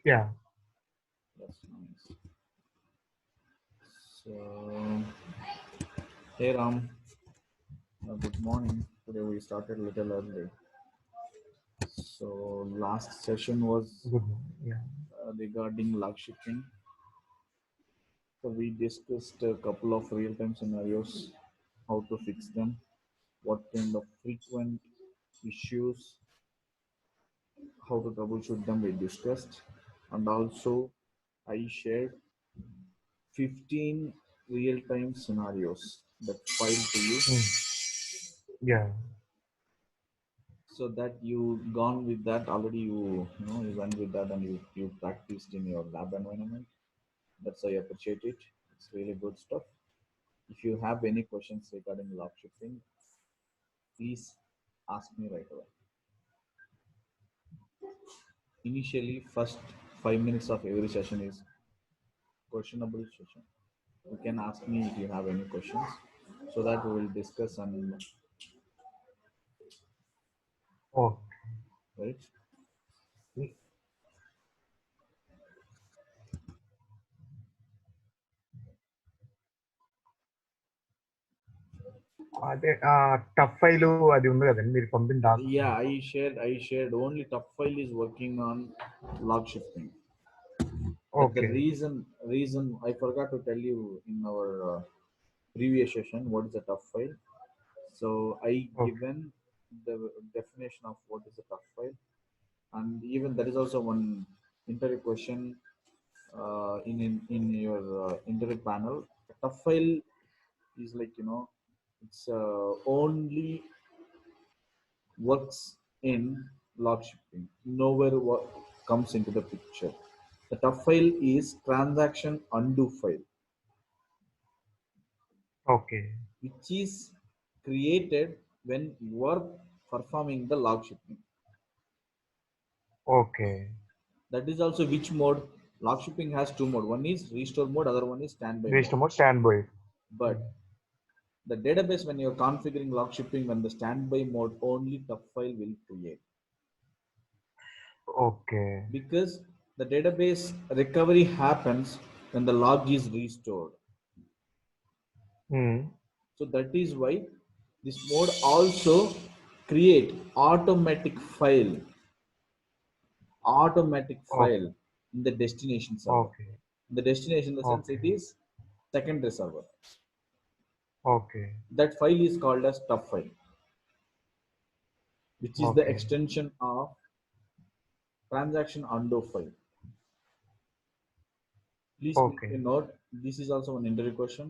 Yeah. That's nice. So, hey Ram, good morning. Today we started a little early. So, last session was Good. Yeah. regarding log shipping. So, we discussed a couple of real time scenarios, how to fix them, what kind of frequent issues, how to troubleshoot them, we discussed. And also, I shared 15 real time scenarios that file to you Mm. Yeah. so that you gone with that already. You went with that and you practiced in your lab environment. That's why I appreciate it. It's really good stuff. If you have any questions regarding log shifting, please ask me right away. Initially, first 5 minutes of every session is questionable session. You can ask me if you have any questions, so that we will discuss and Oh. right. అదే tough file అది ఉంది కదండి మీరు పంపిన Yeah, document. I shared only top file is working on log shifting. That the okay. reason I forgot to tell you in our previous session what is a tough file. So I okay. given the definition of what is a tough file, and even there is also one interview question in your interview panel. A tough file is like it's only works in log shipping. Nowhere comes into the picture. The tough file is transaction undo file, okay. which is created when you are performing the log shipping. Okay. That is also which mode. Log shipping has two mode. One is restore mode, other one is standby mode. Register mode stand by. But the database, when you're configuring log shipping, when the standby mode, only tough file will create, okay. because the database recovery happens when the log is restored. So that is why this mode also create automatic okay. file in the destination server. Okay. The destination in the sense okay. it is secondary server. Okay. That file is called as tough file, which is the okay. extension of transaction undo file. Please make okay. a note. This is also an interview question,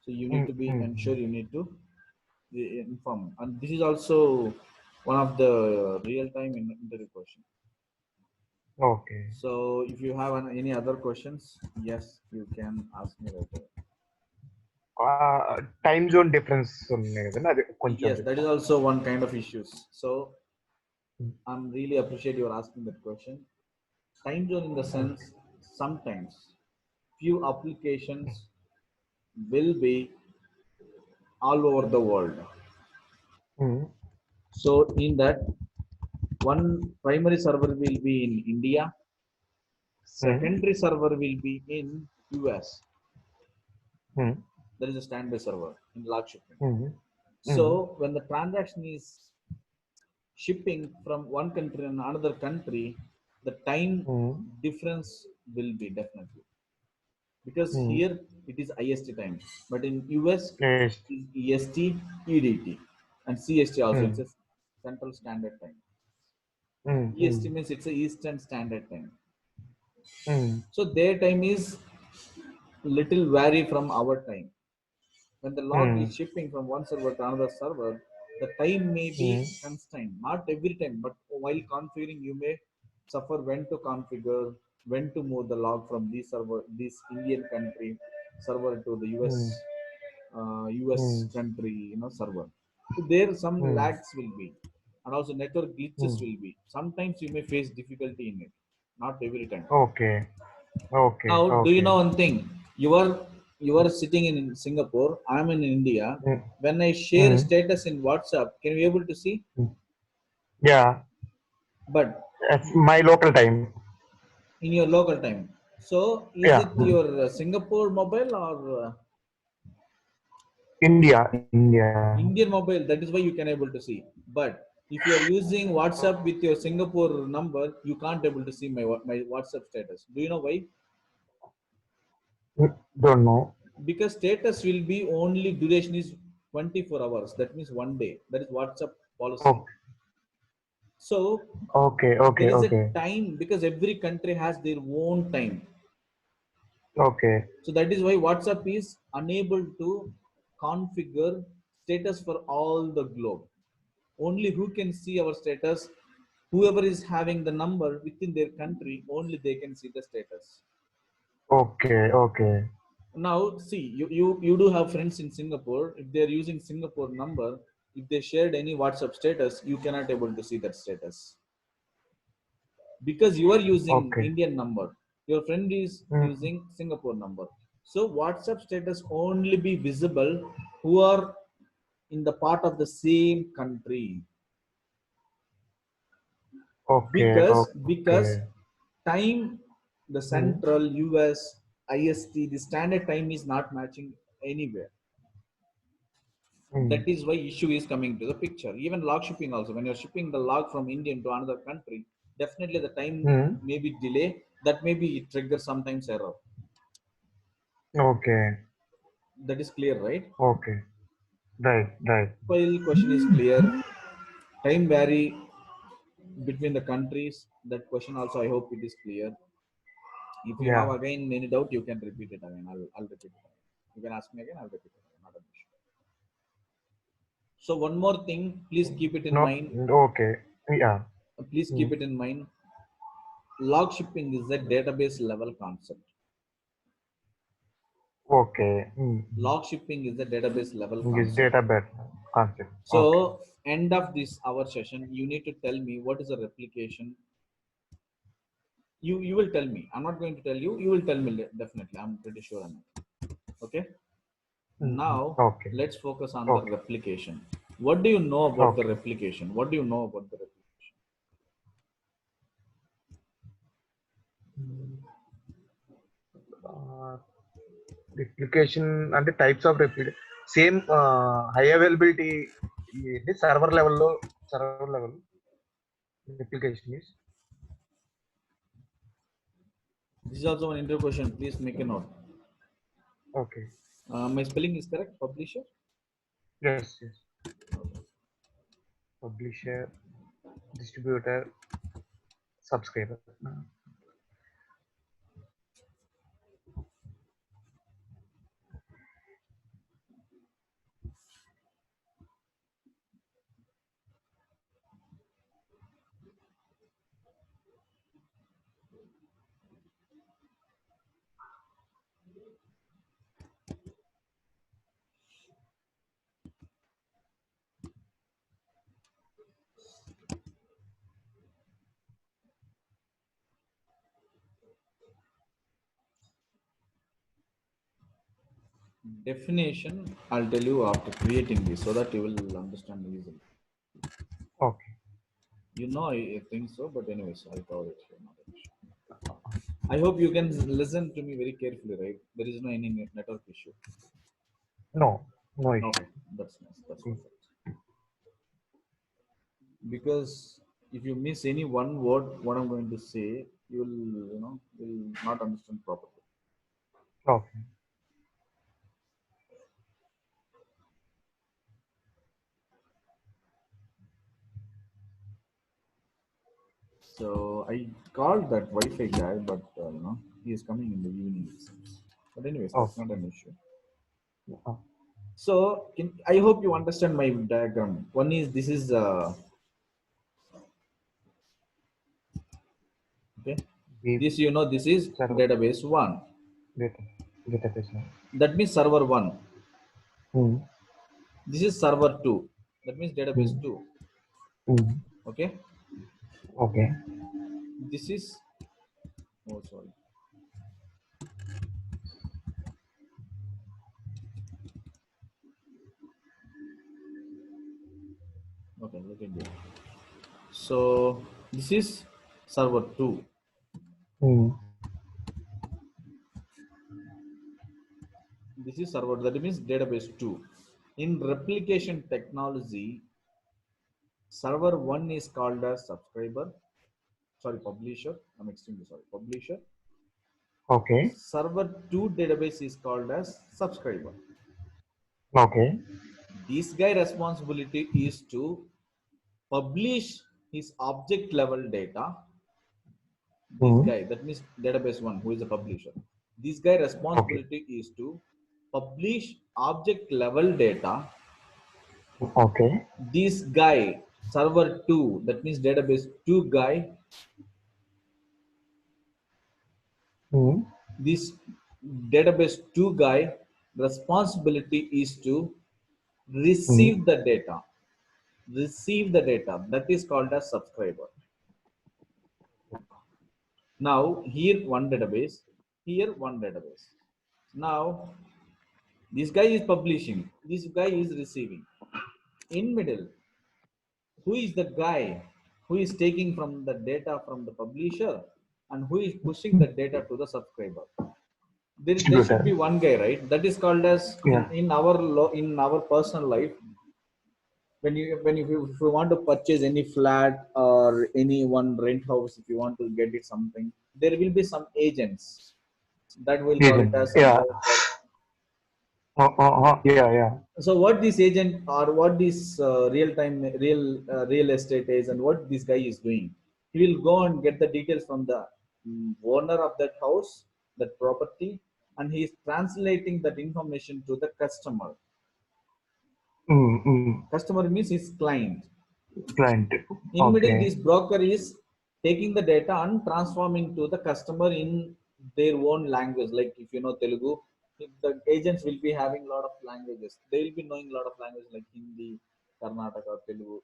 so you need to be ensure you need to inform. And this is also one of the real-time interview question. Okay. So if you have any other questions, yes, you can ask me right away. Time zone difference ఉన్నాయి కదండి, అది కొంచెం Yes, that is also one kind of issues. So I'm really appreciate you asking that question. Time zone in the sense, sometimes few applications will be all over the world. So in that, one primary server will be in India, secondary server will be in US. There is a standby server in log shipping. So when the transaction is shipping from one country and another country, the time difference will be definitely, because here it is IST time, but in US it is EST, EDT, and CST also. It's a Central Standard Time. EST means it's a Eastern Standard Time. So their time is little vary from our time. When the log is shipping from one server to another server, the time may be constrained. Not every time, but while configuring, you may suffer when to configure, when to move the log from this server, this Indian country server to the US country, server. So there some lags will be, and also network glitches will be. Sometimes you may face difficulty in it. Not every time. Okay. Okay. Now, do you okay. know one thing? You are sitting in Singapore. I am in India. When I share status in WhatsApp, can you be able to see? Yeah, But my local time. in your local time. So is Yeah. it your Singapore mobile or India. Indian mobile? That is why you can able to see. But if you are using WhatsApp with your Singapore number, you can't able to see my WhatsApp status. Do you know why? Don't know. Because status will be only duration is 24 hours. That means one day. That is WhatsApp policy. Okay. So there is a Okay. time because every country has their own time. Okay. So that is why WhatsApp is unable to configure status for all the globe. Only who can see our status, whoever is having the number within their country, only they can see the status. Okay. Now see, you do have friends in Singapore. If they're using Singapore number, if they shared any WhatsApp status, you cannot able to see that status. Because you are using Okay. Indian number, your friend is Mm. using Singapore number. So WhatsApp status only be visible who are in the part of the same country. Because Okay. time, the Mm. central US IST, the standard time is not matching anywhere. Mm. That is why issue is coming to the picture. Even log shipping also, when you're shipping the log from Indian to another country, definitely the time Mm. may be delay. That may be it triggers sometimes error. Okay. That is clear, right? Okay. Right. While question is clear, time vary between the countries. That question also I hope it is clear. If you have Yeah. again any doubt, you can repeat it again. I'll repeat it again. You can ask me again, I'll repeat it again. Not an issue. So one more thing, please keep it in Not mind. okay. Yeah. Please keep Mm. it in mind. Log shipping is a database level concept. Okay. Log shipping is a database level Is concept. database concept. Okay. So end of this our session, you need to tell me what is a replication. You will tell me. I'm not going to tell you. You will tell me definitely. I'm pretty sure on it. Okay. Now Okay. let's focus on the Okay. replication. What do you know about the Okay. replication? What do you know about the replication? Uh, Replication and the types of replication. Same high availability the server level replication is This is also an intro question. Please make a note. okay. My spelling is correct. Publisher. Yes. Publisher, distributor, subscriber. Definition. I'll tell you after creating this so that you will understand easily. Okay. You know, I think so, but anyways, I'll cover it here. Not an issue. I hope you can listen to me very carefully, right? There is no any network issue. No issue. Okay, that's nice. That's Mm. perfect. Because if you miss any one word, what I'm going to say, you'll not understand properly. Okay. So I called that Wi-Fi guy, but he is coming in the evening. It seems. But anyways, that's not Okay. an issue. Oh, So I hope you understand my diagram. One is this is okay. the This this is server database one. data database. That means server one. Mm. This is server two. That means database Mm. two. Mm. Okay. Okay. This is oh sorry. Okay, let it be. So this is server two. This is server, that means database 2. In replication technology, server 1 is called as publisher. I'm extremely sorry, publisher. Okay. Server 2 database is called as subscriber. Okay. This guy responsibility is to publish his object level data. This guy, that means database 1, who is the publisher. This guy responsibility is to publish object level data. Okay. This guy, server 2, that means database 2 guy, this database 2 guy responsibility is to receive the data. That is called as subscriber. Now here one database, here one database. Now this guy is publishing, this guy is receiving. In middle, who is the guy who is taking from the data from the publisher and who is pushing the data to the subscriber? There should be one guy, right? That is called as, in our personal life, when you if you want to purchase any flat or any one rent house, if you want to get it something, there will be some agents that will call it as some broker. So what this agent or what this real estate is and what this guy is doing, he will go and get the details from the owner of that house, that property, and he is translating that information to the customer. Customer means his client. In middle, this broker is taking the data and transforming to the customer in their own language. Like if you know Telugu, the agents will be having a lot of languages. They will be knowing a lot of languages like Hindi, Karnataka, Telugu.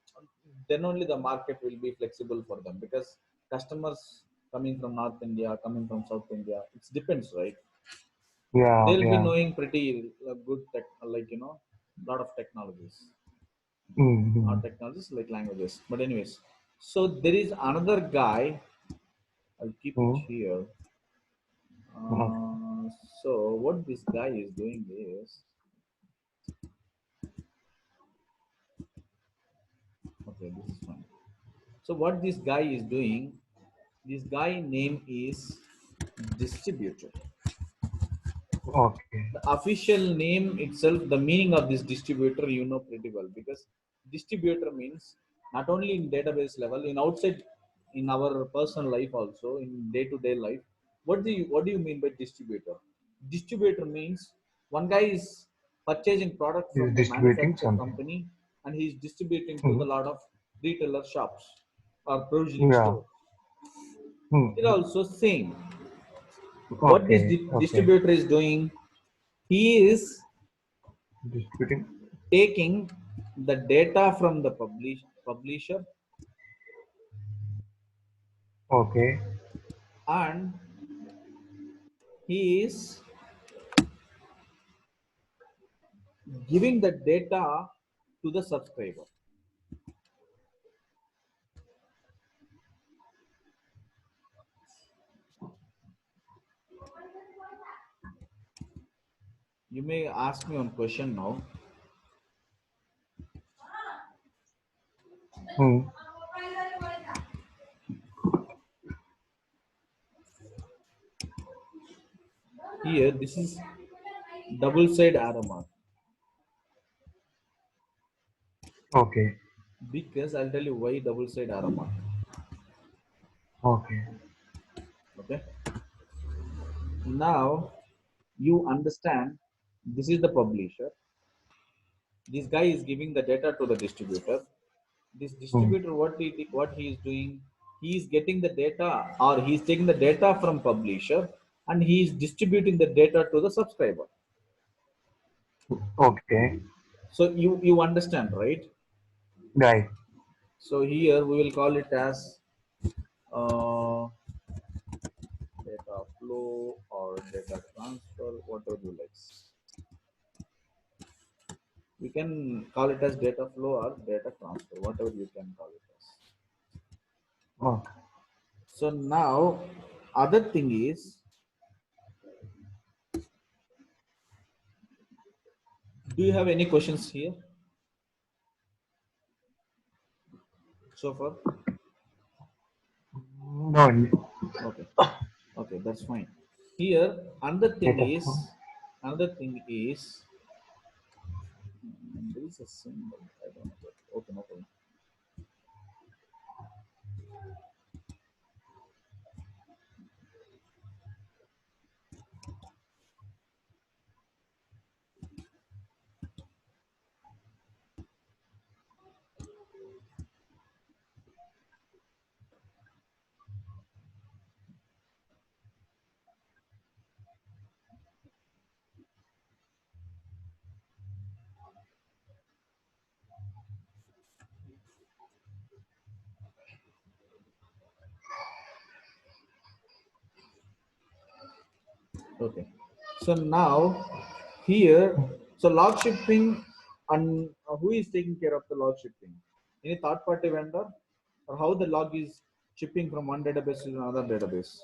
Then only the market will be flexible for them, because customers coming from North India, coming from South India, it depends, right? They'll be knowing pretty good tech, like lot of technologies. Not technologies like languages, but anyways. So there is another guy, I'll keep it here. So what this guy is doing is, okay, this is fine. So what this guy is doing, this guy name is distributor. The official name itself, the meaning of this distributor, you know pretty well, because distributor means not only in database level, in outside, in our personal life also, in day-to-day life. What do you mean by distributor? Distributor means one guy is purchasing product from the manufacturer company and he is distributing to the lot of retailer shops or provisioning stores. It also same. What this distributor is doing, he is taking the data from the publisher, and he is giving the data to the subscriber. You may ask me one question now. Here, this is double side arrow mark. Because I'll tell you why double side arrow mark. Okay. Now you understand, this is the publisher. This guy is giving the data to the distributor. This distributor, what he is doing, he is getting the data, or he is taking the data from publisher and he is distributing the data to the subscriber. So you understand, right? Right. So here we will call it as data flow or data transfer, whatever you like. You can call it as data flow or data transfer, whatever you can call it as. So now other thing is, do you have any questions here so far? No. Okay. Okay, that's fine. Here, another thing is, there is a symbol. I don't know. Okay, no problem. Okay. So now here, so log shipping, and who is taking care of the log shipping? Any third party vendor, or how the log is shipping from one database to another database?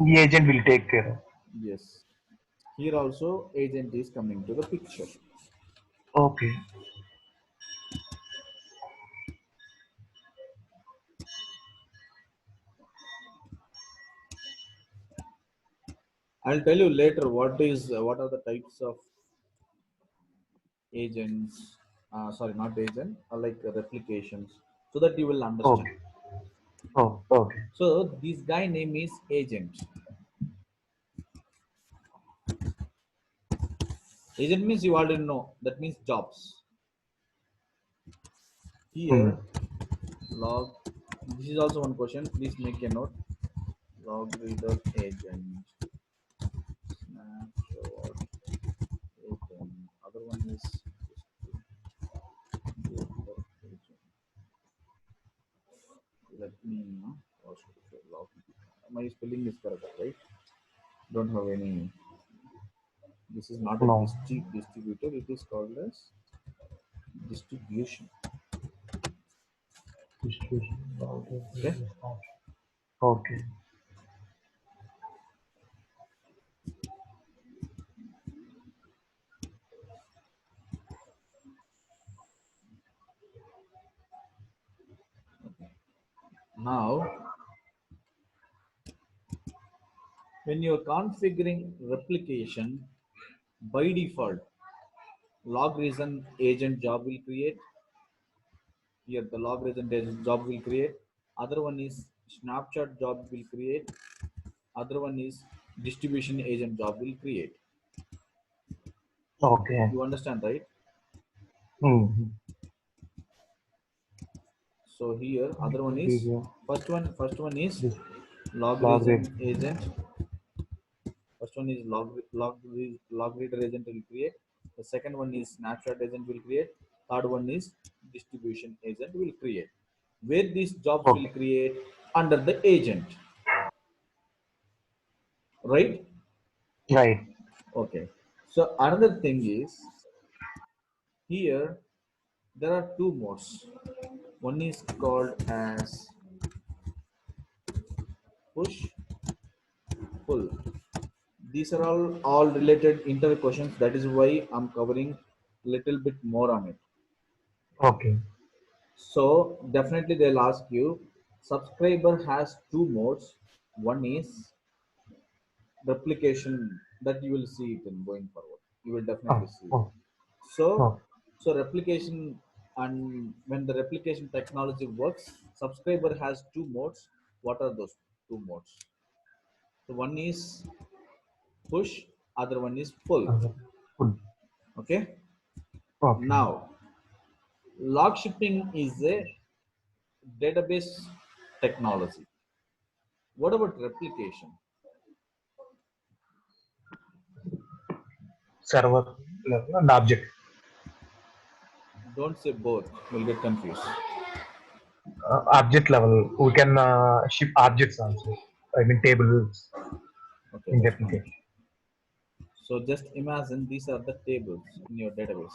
The agent will take care. Yes. Here also agent is coming to the picture. Okay. I'll tell you later what are the types of agents. Sorry, not agent, like replications, so that you will understand. Okay. Oh, okay. So this guy name is agent. Agent means you already know. That means jobs. Hmm. Here log. This is also one question. Please make a note. Log reader agent. Snapshot agent. Other one is agent. Let me log. My spelling is correct, right? Don't have any. This is not a No. distributor. It is called as distribution. Distribution. Okay. Okay. Now, when you are configuring replication, by default, log reason agent job will create. Here, the log reason agent job will create. Other one is snapshot job will create. Other one is distribution agent job will create. Okay. You understand, right? Hmm. So here, other one is This first one is this log log rate. reason agent. First one is log reader agent will create. The second one is snapshot agent will create. Third one is distribution agent will create. Where these jobs will Okay. create under the agent, right? Right. Okay. So another thing is here there are two modes. One is called as push pull. These are all related inter questions. That is why I'm covering little bit more on it. Okay. So definitely they'll ask you, subscriber has two modes. One is replication, that you will see it in going forward. You will definitely Oh. see. Oh. So Oh. so replication, and when the replication technology works, subscriber has two modes. What are those two modes? So one is push, other one is pull. Good. Okay. Okay. Now log shipping is a database technology. What about replication? Server level and object. Don't say both, you'll get confused. Object level. We can ship objects also. I mean tables Okay, in that's fine. replication. So just imagine these are the tables in your database.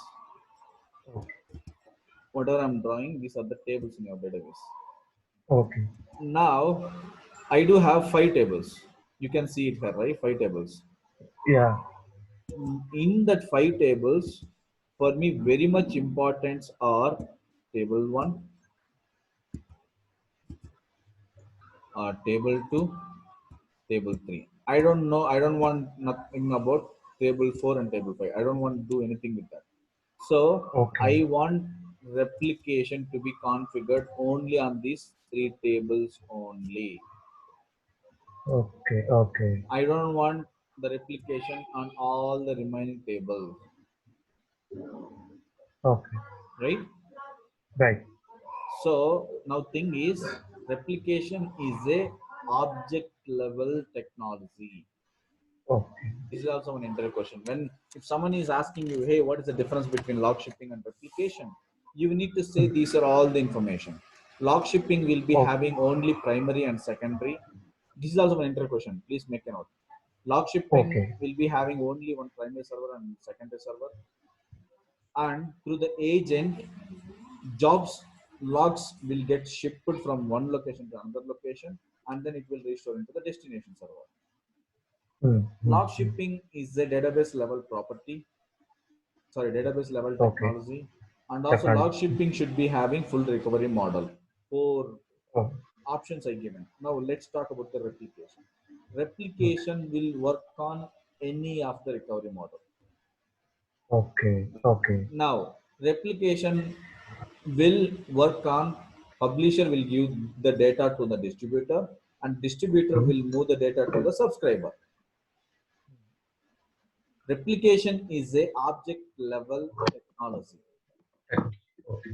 Okay. Whatever I'm drawing, these are the tables in your database. Okay. Now, I do have 5 tables. You can see it here, right? 5 tables. Yeah. In that 5 tables, for me, very much importance are table 1, table 2, table 3. I don't know. I don't want nothing about table 4 and table 5. I don't want to do anything with that. So Okay. I want replication to be configured only on these 3 tables only. Okay. Okay. I don't want the replication on all the remaining tables, Okay. right? Right. So now thing is, replication is a object level technology. Okay. This is also an interview question. When if someone is asking you, hey, what is the difference between log shipping and replication? You need to say these are all the information. Log shipping will be Okay. having only primary and secondary. This is also an interview question. Please make a note. Log shipping Okay. will be having only one primary server and secondary server. And through the agent, jobs logs will get shipped from one location to another location, and then it will restore into the destination server. Mm, mm, Log mm. shipping is a database level property, sorry, database level Okay. technology, and also log Technology. shipping should be having full recovery model. Four Oh, options I given. Now let's talk about the replication. okay. Replication will work on any of the recovery model. Okay. Okay. Now, replication will work on publisher will give the data to the distributor and distributor Mm. will move the data to the subscriber. Replication is a object level technology. Okay.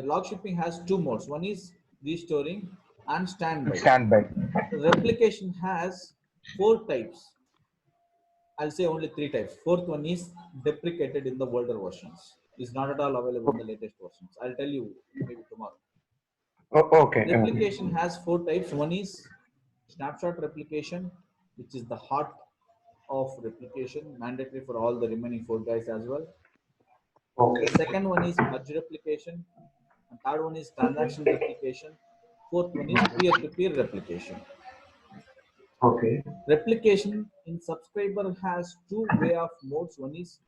Log shipping has two modes. One is restoring and standby. Standby. Replication has 4 types. I'll say only 3 types. Fourth one is deprecated in the older versions. Is not at all available in the latest versions. I'll tell you maybe tomorrow. Oh, okay. Replication has 4 types. One is snapshot replication, which is the heart of replication, mandatory for all the remaining 4 guys as well. The Okay. second one is merge replication. And third one is transaction replication. Fourth one is peer-to-peer replication. Okay. Replication in subscriber has two way of modes. One is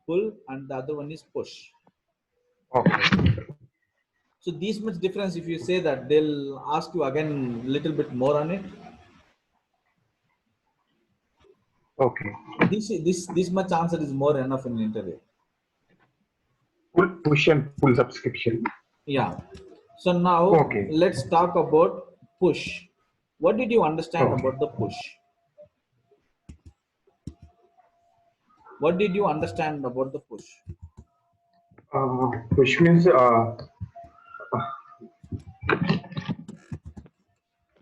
pull and the other one is push. Okay. So these much difference, if you say that, they'll ask you again a little bit more on it. Okay. This much answer is more enough in the interview. Full push and full subscription. Yeah. So now Okay. let's talk about push. What did you understand Okay. about the push? What did you understand about the push? Push means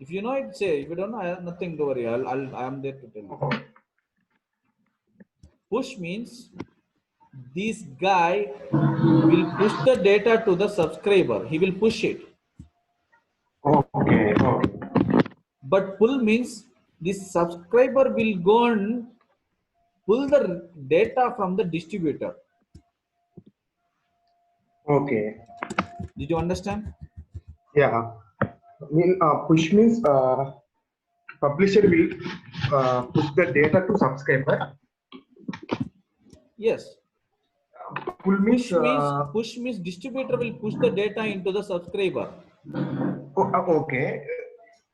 If you know it, say. If you don't know, I have nothing to worry. I am there to tell you. Push means this guy will push the data to the subscriber. He will push it. okay. Okay. But pull means this subscriber will go and pull the data from the distributor. Okay. Did you understand? Yeah. Push means publisher will push the data to subscriber. Yes. Pull means Push means distributor will push the data into the subscriber. okay.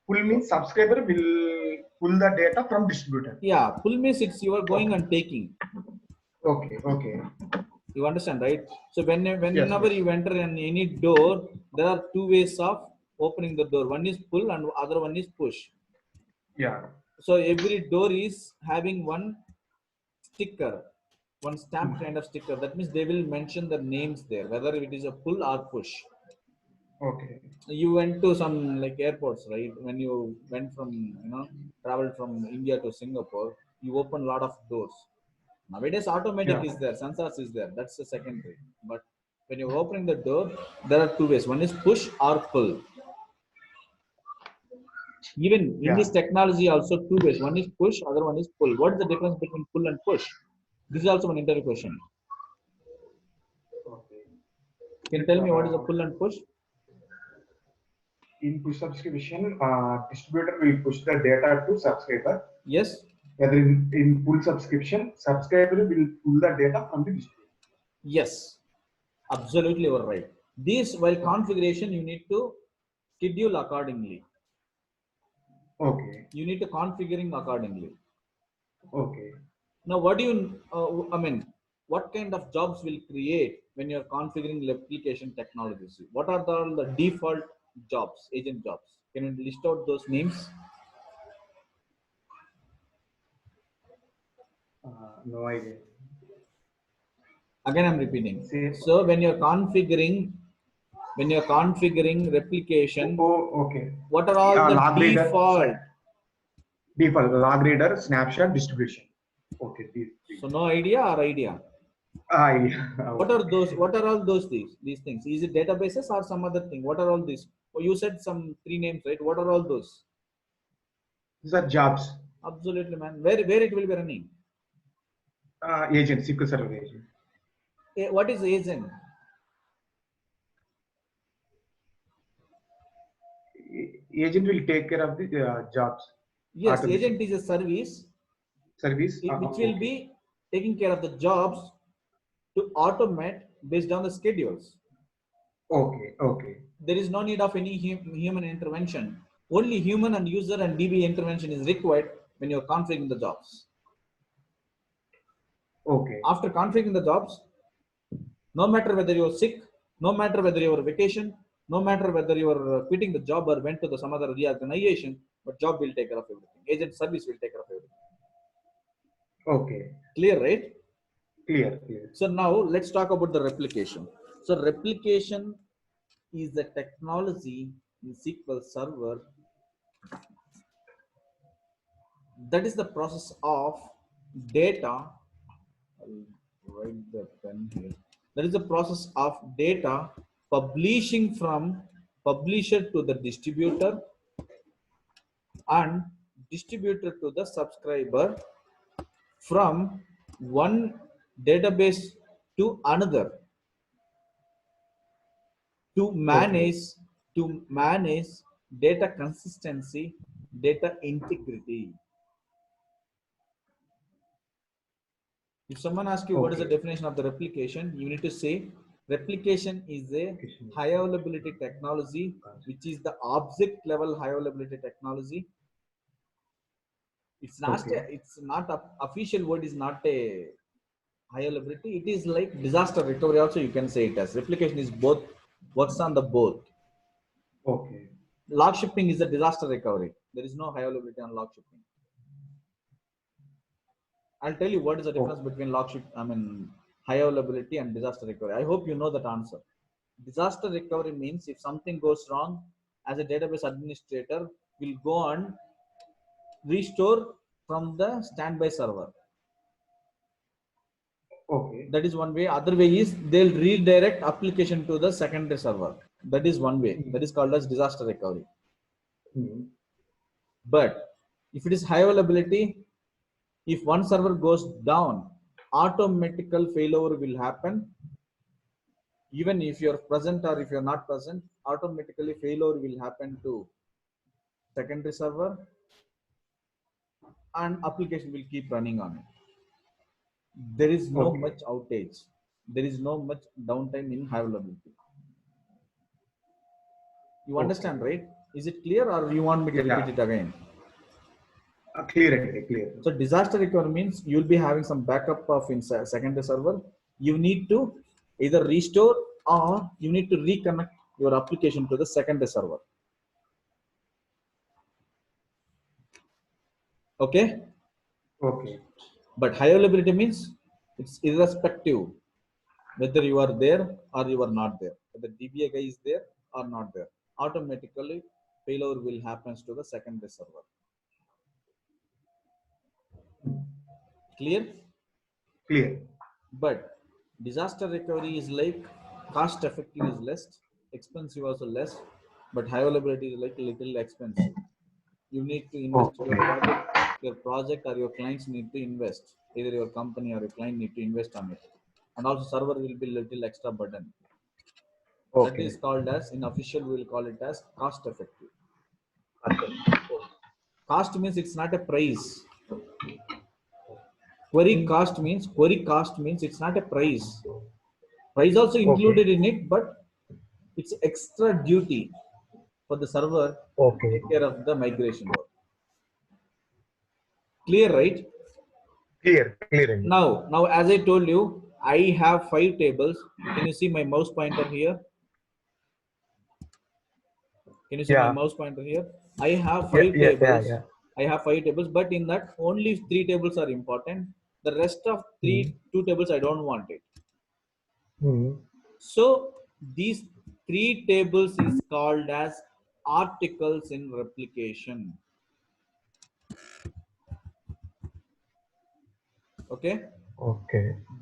Pull means subscriber will pull the data from distributor. Yeah, pull means it's you are going and taking. Okay. Okay. You understand, right? So whenever Yes. you enter in any door, there are two ways of opening the door. One is pull and other one is push. Yeah. So every door is having one sticker, one stamp kind of sticker. That means they will mention the names there, whether it is a pull or push. Okay. You went to some like airports, right? When you went from traveled from India to Singapore, you open a lot of doors. Nowadays, automatic Yeah. is there, sensors is there. That's the secondary. But when you're opening the door, there are two ways. One is push or pull. Even in Yeah. this technology, also two ways. One is push, other one is pull. What is the difference between pull and push? This is also an interview question. Okay. Can you tell me what is a pull and push? in push subscription, distributor will push the data to subscriber. Yes. Whether in full subscription, subscriber will pull the data from the distributor. Yes. Absolutely, you are right. These, while configuration, you need to schedule accordingly. Okay. You need to configuring accordingly. Okay. Now, what do you, what kind of jobs will create when you're configuring replication technologies? What are the default jobs, agent jobs? Can you list out those names? No idea. Again, I'm repeating. Say, So when you're configuring replication, okay. what are all the Log reader, default? default log reader, snapshot, distribution. Okay. So no idea or idea? Yeah. What are those? What are all those things? These things? Is it databases or some other thing? What are all these? Oh, you said some 3 names, right? What are all those? These are jobs. Absolutely, man. Where it will be running? Agent, SQL Server agent. What is agent? Agent will take care of the jobs. Yes, Automation. agent is a service Service. which will Okay. be taking care of the jobs to automate based on the schedules. Okay. Okay. There is no need of any human intervention. Only human and user and DBA intervention is required when you're configuring the jobs. Okay. After configuring the jobs, no matter whether you're sick, no matter whether you're on vacation, no matter whether you're quitting the job or went to some other reorganization, but job will take care of everything. Agent service will take care of everything. Okay. Clear, right? Clear. Clear. So now let's talk about the replication. So replication is the technology in SQL Server that is the process of data. I'll write the pen here. That is the process of data publishing from publisher to the distributor and distributor to the subscriber from one database to another to manage Okay. to manage data consistency, data integrity. If someone asks you what is the Okay. definition of the replication, you need to say replication is a high availability technology, which is the object level high availability technology. Okay. It's not a official word is not a high availability. It is like disaster recovery. Also, you can say it as replication is both works on the both. Okay. Log shipping is a disaster recovery. There is no high availability on log shipping. I'll tell you what is the difference Oh. between high availability and disaster recovery. I hope you know that answer. Disaster recovery means if something goes wrong, as a database administrator, will go and restore from the standby server. Okay. That is one way. Other way is they'll redirect application to the secondary server. That is one way. That is called as disaster recovery. Mm-hmm. But if it is high availability, if one server goes down, automatical failover will happen. Even if you're present or if you're not present, automatically failover will happen to secondary server and application will keep running on it. There is no Okay. much outage. There is no much downtime in high availability. You Okay. understand, right? Is it clear or you want me to repeat Yeah. it again? Clear. Clear. So disaster recovery means you'll be having some backup of in secondary server. You need to either restore or you need to reconnect your application to the secondary server. Okay? Okay. But high availability means it's irrespective whether you are there or you are not there. Whether DBA guy is there or not there. Automatically failure will happen to the secondary server. Clear? Clear. But disaster recovery is like cost effective is less, expensive also less, but high availability is like a little expensive. You need to invest Okay. your project or your clients need to invest. Either your company or your client need to invest on it. And also server will be little extra burden. That Okay. is called as, in official we will call it as cost effective. Cost means it's not a price. Query cost means it's not a price. Price also included in it, but it's extra duty for the server to take care of the migration work. Clear, right? Clear. Now, as I told you, I have 5 tables. Can you see my mouse pointer here? Can you see my mouse pointer here? I have 5 tables. Yeah. I have 5 tables, but in that only 3 tables are important. The rest of 2 tables I don't want it. So these 3 tables is called as articles in replication. Okay.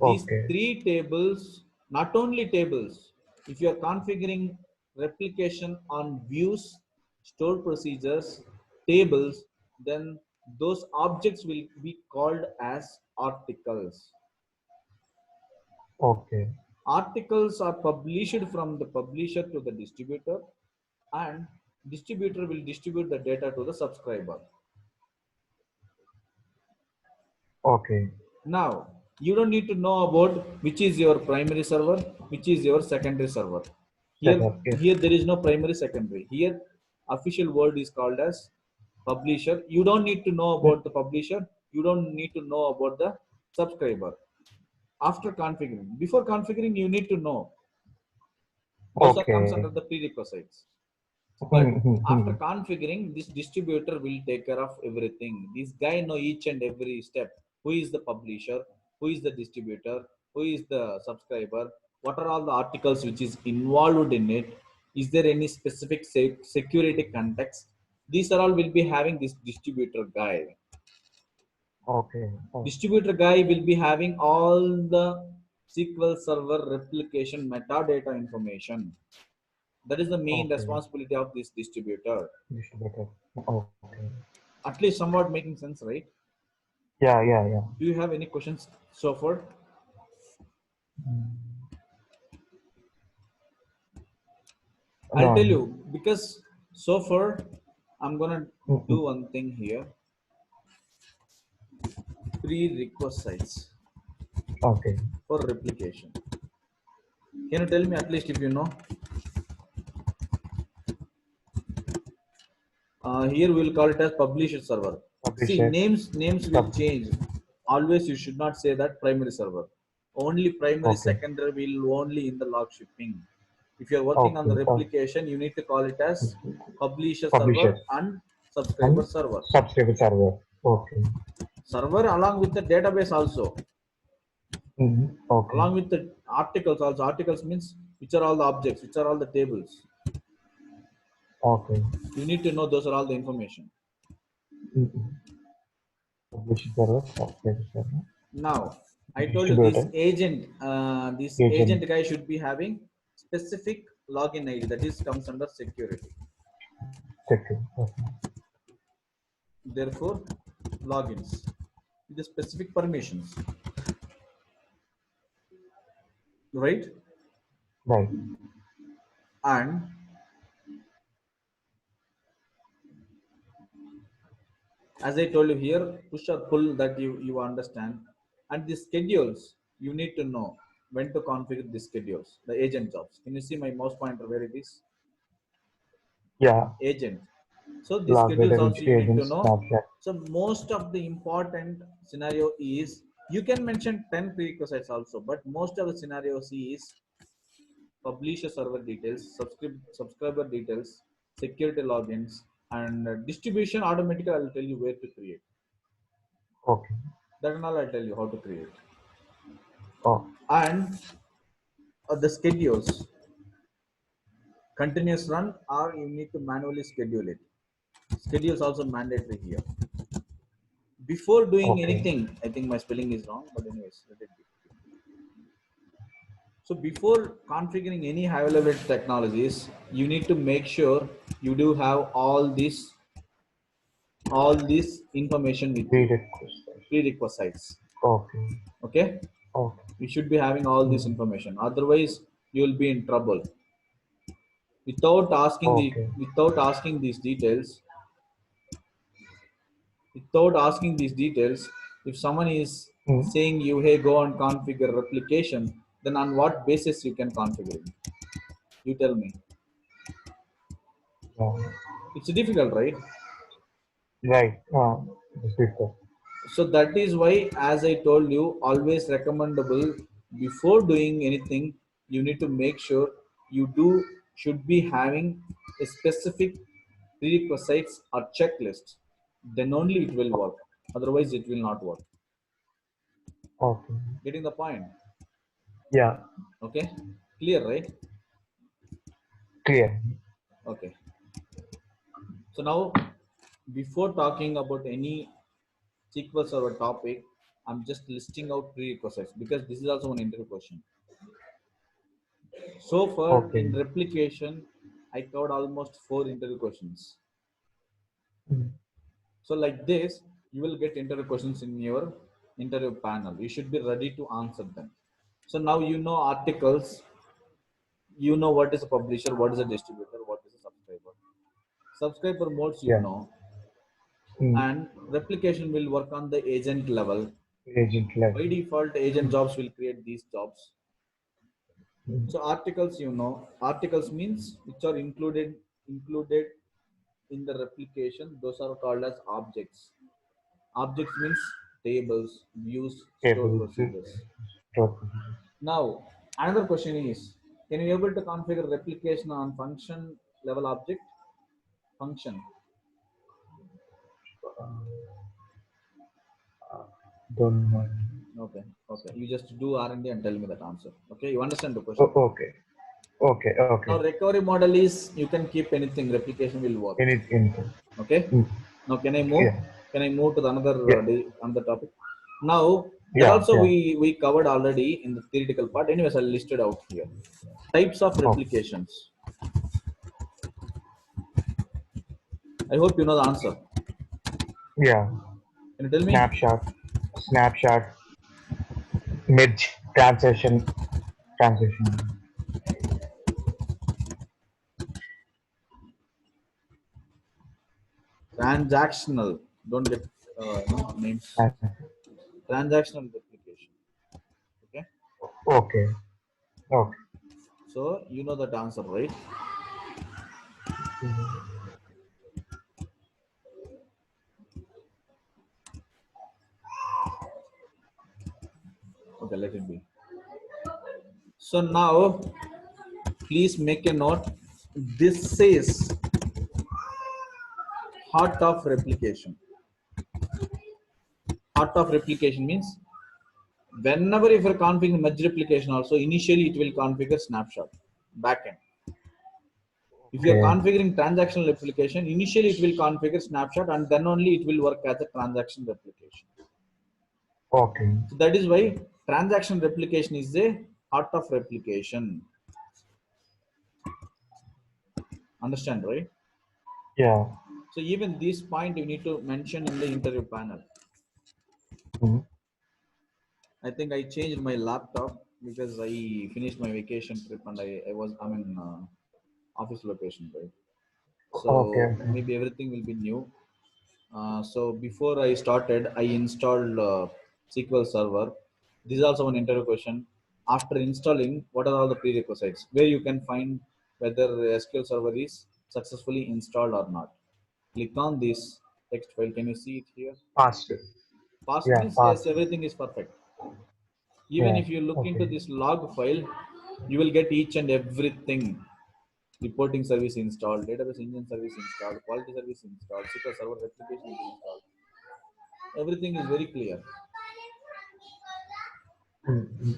These 3 tables, not only tables, if you are configuring replication on views, stored procedures, tables, then those objects will be called as articles. Articles are published from the publisher to the distributor, and distributor will distribute the data to the subscriber. Now, you don't need to know about which is your primary server, which is your secondary server. Here there is no primary, secondary. Here, official word is called as publisher. You don't need to know about the publisher. You don't need to know about the subscriber. After configuring, before configuring, you need to know. Those are comes under the prerequisites. But after configuring, this distributor will take care of everything. This guy know each and every step. Who is the publisher? Who is the distributor? Who is the subscriber? What are all the articles which is involved in it? Is there any specific security context? These are all will be having this distributor guy. Distributor guy will be having all the SQL Server replication metadata information. That is the main responsibility of this distributor. At least somewhat making sense, right? Yeah. Do you have any questions so far? I'll tell you, because so far I'm gonna do one thing here. Prerequisites for replication. Can you tell me at least if you know? Here we'll call it as publisher server. See, names will change. Always you should not say that primary server. Only primary, secondary will only in the log shipping. If you are working on the replication, you need to call it as publisher server and subscriber server. Server along with the database also. Along with the articles also. Articles means which are all the objects, which are all the tables. You need to know those are all the information. Now, I told you this agent, agent guy should be having specific login ID, that is comes under security. Therefore, logins with the specific permissions, right? And as I told you here, push or pull, that you understand. And the schedules, you need to know when to configure the schedules, the agent jobs. Can you see my mouse pointer where it is? Agent. So the schedules also you need to know. So most of the important scenario is, you can mention 10 prerequisites also, but most of the scenarios is publisher server details, subscriber details, security logins, and distribution. Automatically I'll tell you where to create. That and all I'll tell you how to create. And the schedules, continuous run, or you need to manually schedule it. Schedules also mandatory here. Before doing anything, I think my spelling is wrong, but anyways, let it be. So before configuring any high-level technologies, you need to make sure you do have all this information with you. Prerequisites. Okay. You should be having all this information. Otherwise, you will be in trouble. without asking Okay. without asking these details. Without asking these details, if someone is Mm. saying you, hey, go and configure replication, then on what basis you can configure it? You tell me. Yeah. It's difficult, right? Right. It's difficult. So that is why, as I told you, always recommendable before doing anything, you need to make sure you do should be having a specific prerequisites or checklist. Then only it will work. Otherwise, it will not work. Okay. Getting the point? Yeah. Okay, clear, right? Clear. Okay. So now, before talking about any SQL Server topic, I'm just listing out prerequisites because this is also an interview question. So far Okay. in replication, I covered almost 4 interview questions. Mm. So like this, you will get interview questions in your interview panel. You should be ready to answer them. So now you know articles, you know what is a publisher, what is a distributor, what is a subscriber. Subscriber modes you Yeah. know, Mm. and replication will work on the agent level. Agent level. By default, agent Mm. jobs will create these jobs. Mm. So articles, you know, articles means which are included in the replication. Those are called as objects. Objects means tables, views, stored Tables. procedures. Stored. Now, another question is, can you able to configure replication on function level object? Function. Don't know. Okay, okay. You just do R&D and tell me that answer. Okay, you understand the Oh, question. okay. Okay. Okay. Now, recovery model is you can keep anything. Replication will work. Anything. Okay. Mm. Now, can I move? Yeah. Can I move to the Yeah. another topic? Now, that Yeah. also Yeah. we covered already in the theoretical part. Anyways, I listed out here. Types of Oh. replications. I hope you know the answer. Yeah. Can you tell me? Snapshot. Snapshot. Merge. Transition. Transition. Transactional. Don't get names. Uh, Transactional replication. Okay. Okay. Okay. So you know that answer, right? Mhm. Okay, let it be. So now, please make a note. This says heart of replication. Heart of replication means whenever if you're configuring merge replication also, initially it will configure snapshot backend. If you're Okay. configuring transactional replication, initially it will configure snapshot and then only it will work as a transaction replication. Okay. So that is why transaction replication is a heart of replication. Understand, right? Yeah. So even this point you need to mention in the interview panel. Mhm. I think I changed my laptop because I finished my vacation trip and I'm in office location, right? Okay. So Okay. maybe everything will be new. So before I started, I installed SQL Server. This is also an interview question. After installing, what are all the prerequisites? Where you can find whether SQL Server is successfully installed or not. Click on this text file. Can you see it here? Fast. Fast Yeah. means yes, Fast. everything is perfect. Even Yeah. if you look into Okay. this log file, you will get each and everything. Reporting service installed, database engine service installed, quality service installed, SQL Server replication is installed. Everything is very clear. Mm-hmm.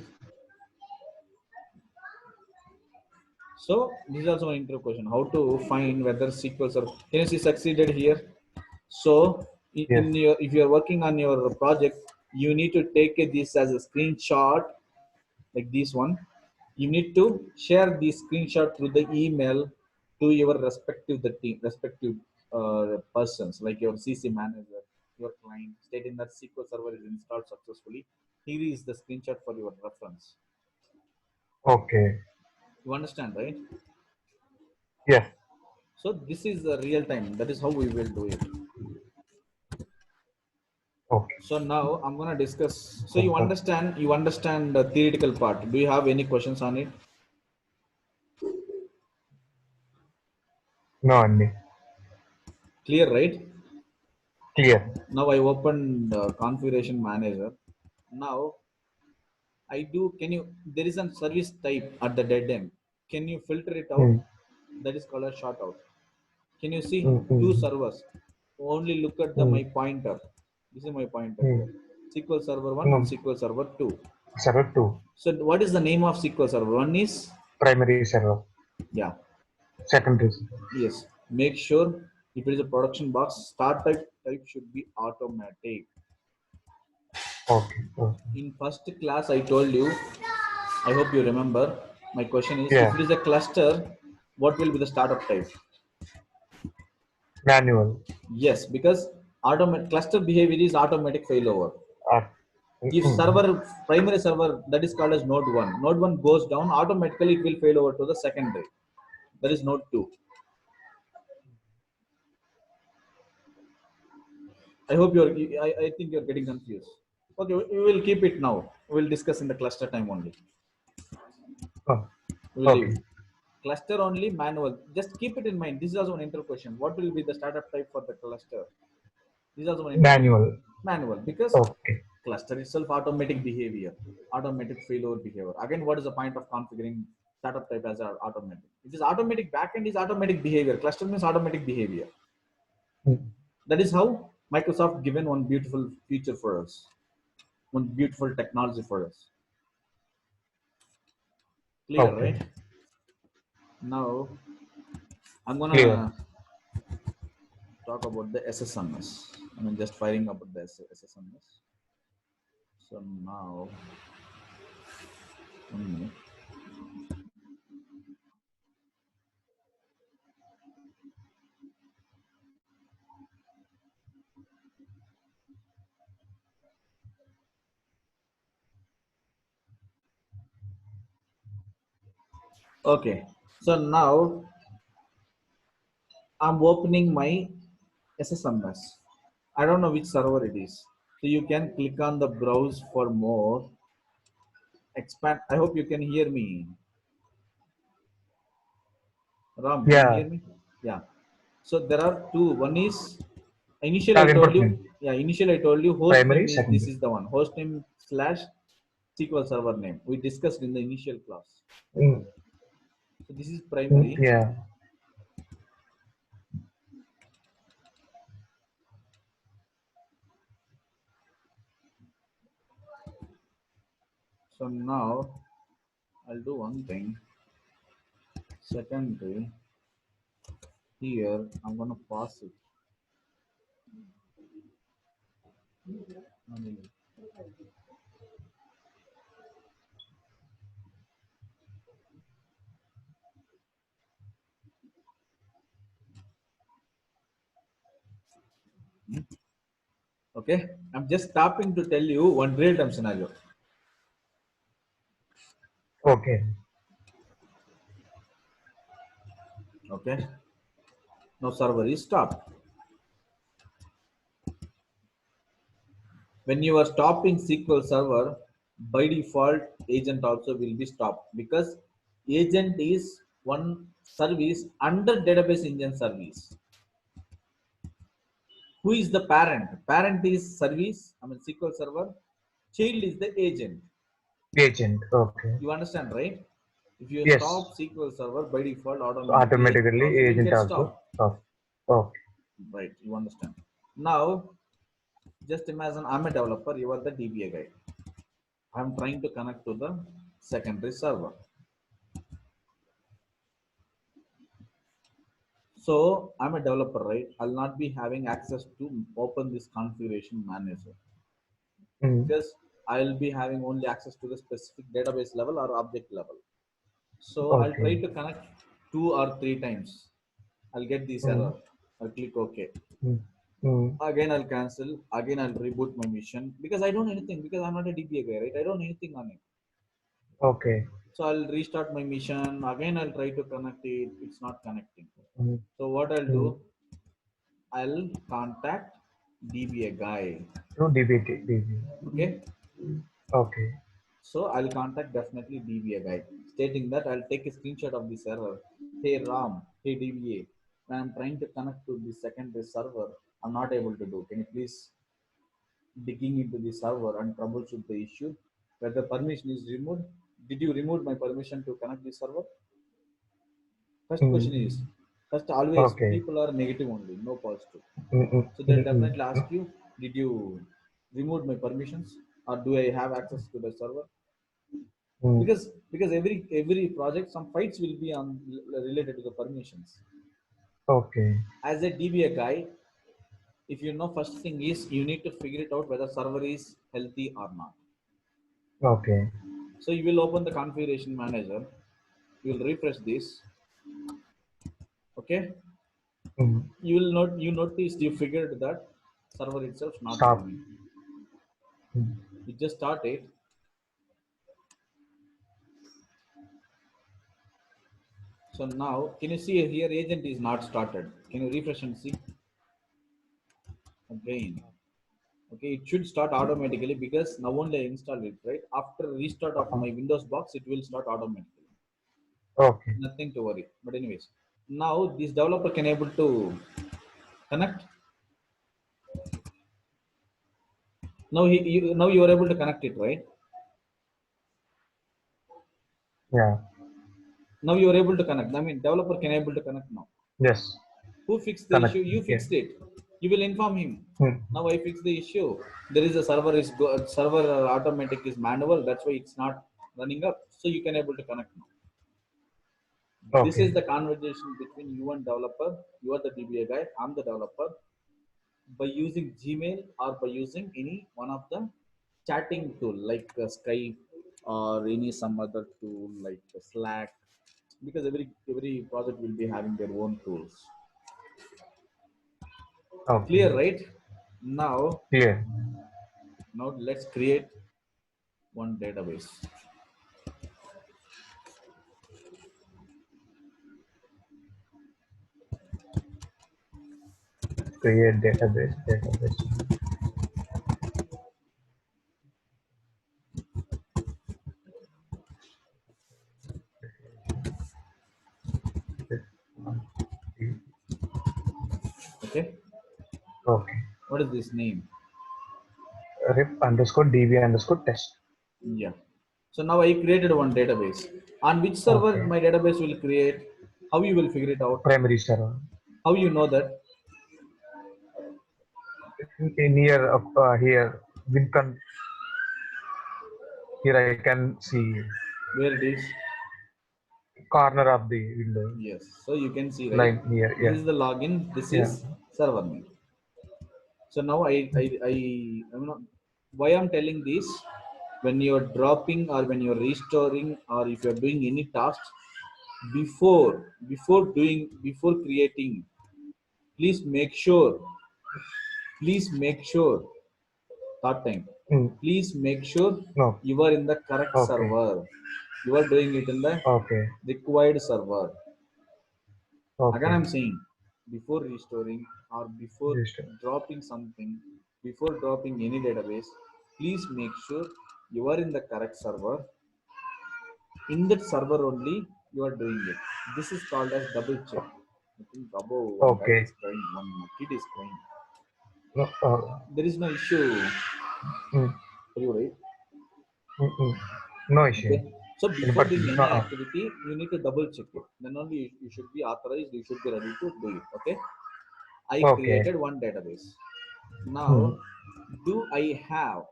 So this is also an intro question. How to find whether SQL Server, can you see succeeded here? So Yes. in your, if you are working on your project, you need to take this as a screenshot like this one. You need to share the screenshot through the email to your respective persons like your CC manager, your client, stating that SQL Server is installed successfully. Here is the screenshot for your reference. Okay. You understand, right? Yes. So this is the real time. That is how we will do it. Okay. So now I'm gonna discuss. So Okay. you understand the theoretical part. Do you have any questions on it? No, Andy. Clear, right? Clear. Now I opened configuration manager. Now I do. Can you? There is a service type at the dead end. Can you filter it out? Mm. That is called a short out. Can you see Mm. two Mm. servers? Only look at the my Mm. pointer. This is my pointer here. Mm. SQL Server 1 and No. SQL Server 2. Server 2. So what is the name of SQL Server? One is, Primary server. yeah, Secondary server. yes. Make sure if it is a production box, start type should be automatic. Okay. Okay. In first class, I told you, I hope you remember. My question is, if Yeah. it is a cluster, what will be the startup type? Manual. Yes, because automatic cluster behavior is automatic failover. Uh, If server, primary server, that is called as node 1 goes down, automatically it will fail over to the secondary. That is node 2. I hope I think you're getting confused. Okay, we will keep it now. We'll discuss in the cluster time only. oh, We'll leave. okay. Cluster only manual. Just keep it in mind. This is also an inter question. What will be the startup type for the cluster? This is also an inter question. Manual. Manual, because Okay. cluster itself automatic behavior, automatic failover behavior. Again, what is the point of configuring startup type as automatic? It is automatic. Backend is automatic behavior. Cluster means automatic behavior. Mm. That is how Microsoft given one beautiful feature for us, one beautiful technology for us. Clear, Okay. right? Now I'm Clear. gonna talk about the SSMS. I mean, just firing about the SSMS. So now, 1 minute. Okay. So now I'm opening my SSMS. I don't know which server it is. So you can click on the browse for more. Expand. I hope you can hear me. Ram, can you Yeah. hear me? Yeah. So there are two. One is initial I told you. Input Yeah, initial I told you host primary, name is this secondary. is the one. Host name slash SQL server name. We discussed in the initial class. Mm. So this is primary. Yeah. So now I'll do one thing. Secondary. Here I'm gonna pass it. Okay. I'm just stopping to tell you one real-time scenario. Okay. Okay. Now server is stopped. When you are stopping SQL Server, by default, agent also will be stopped because agent is one service under database engine service. Who is the parent? Parent is service, I mean SQL Server. Child is the agent. Agent. Okay. You understand, right? If you Yes. stop SQL Server, by default, So automatically agent automatically also will agent get also. stopped. Oh. Okay. Right, you understand. Now, just imagine I'm a developer, you are the DBA guy. I'm trying to connect to the secondary server. So I'm a developer, right? I'll not be having access to open this configuration manager Mm. because I'll be having only access to the specific database level or object level. So I'll try Okay. to connect 2 or 3 times. I'll get this Mm. error. I'll click OK. Mm. Mm. Again, I'll cancel. Again, I'll reboot my mission because I don't know anything because I'm not a DBA guy, right? I don't know anything on it. Okay. So I'll restart my mission. Again, I'll try to connect it. It's not connecting. So what I'll do, I'll contact DBA guy. No DBA. Okay. Okay. So I'll contact definitely DBA guy, stating that I'll take a screenshot of this error. Hey Ram, hey DBA, when I'm trying to connect to the secondary server, I'm not able to do. Can you please digging into the server and troubleshoot the issue? Whether permission is removed. Did you remove my permission to connect the server? First question is, first always Okay. people are negative only, no positive. Mm-mm. So they'll Mm-mm. definitely ask you, did you remove my permissions or do I have access to the server? Because every project some fights will be on related to the permissions. Okay. As a DBA guy, if you know, first thing is you need to figure it out whether server is healthy or not. Okay. So you will open the configuration manager, you will refresh this. Okay, you will not, you noticed, you figured that server itself not Stop. running. You just start it. So now can you see here agent is not started? Can you refresh and see again? Okay, it should start automatically because now only I installed it, right? After restart of my Windows box, it will start automatically. Okay. Nothing to worry. But anyways, now this developer can able to connect. Now now you are able to connect it, right? Yeah. Now you are able to connect. I mean, developer can able to connect now. Yes. Who fixed the Connect. issue? You fixed it. You will inform him. Hmm. Now I fix the issue. There is a server is server automatic is manual. That's why it's not running up. So you can able to connect now. This Okay. is the conversation between you and developer. You are the DBA guy. I'm the developer. By using Gmail or by using any one of the chatting tool like Skype or any some other tool like Slack, because every project will be having their own tools. Okay. Clear, right? Now, Clear. now let's create one database. Create database. Okay. Okay. What is this name? rep_db_test. Yeah. So now I created one database. On which server Okay. my database will create? How you will figure it out? Primary server. How you know that? In here, here, here I can see Where it is? corner of the window. Yes. So you can see, right? Line here. This Yeah. is the login. This Yeah. is server name. So now I'm not, why I'm telling this, when you're dropping or when you're restoring or if you're doing any tasks, before creating, please make sure, third time, please make sure No. you are in the correct Okay. server. You are doing it in the Okay. required server. Again, Okay. I'm saying, before restoring or before Register. dropping something, before dropping any database, please make sure you are in the correct server. In that server only you are doing it. This is called as double check. I think above one guy Okay. is crying, one kid is crying. No. There is no issue Mm, for you, right? No issue. Okay. So before But doing any activity, you need to double check it. Then only you should be authorized. You should be ready to do it. Okay. I okay. created one database. Now, Hmm. do I have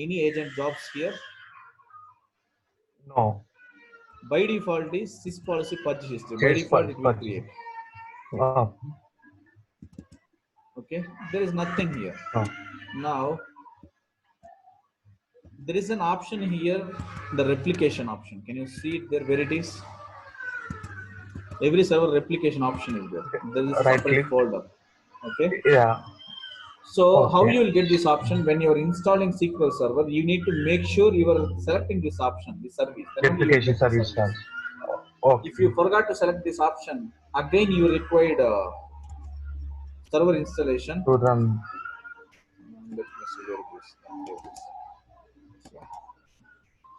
any agent jobs here? No. By default is sys policy purge history. By Chase default it will purge. create. Oh. Okay. There is nothing here. Oh. Now, there is an option here, the replication option. Can you see it there where it is? Every server replication option is there. There is a Right separate click. folder. Okay. Yeah. So how Okay. you will get this option when you are installing SQL Server? You need to make sure you are selecting this option, the service. Then only you will Replication get the service service. task. Okay. If you forgot to select this option, again you required server installation. To run. Let me see where it is. There it is. Yeah.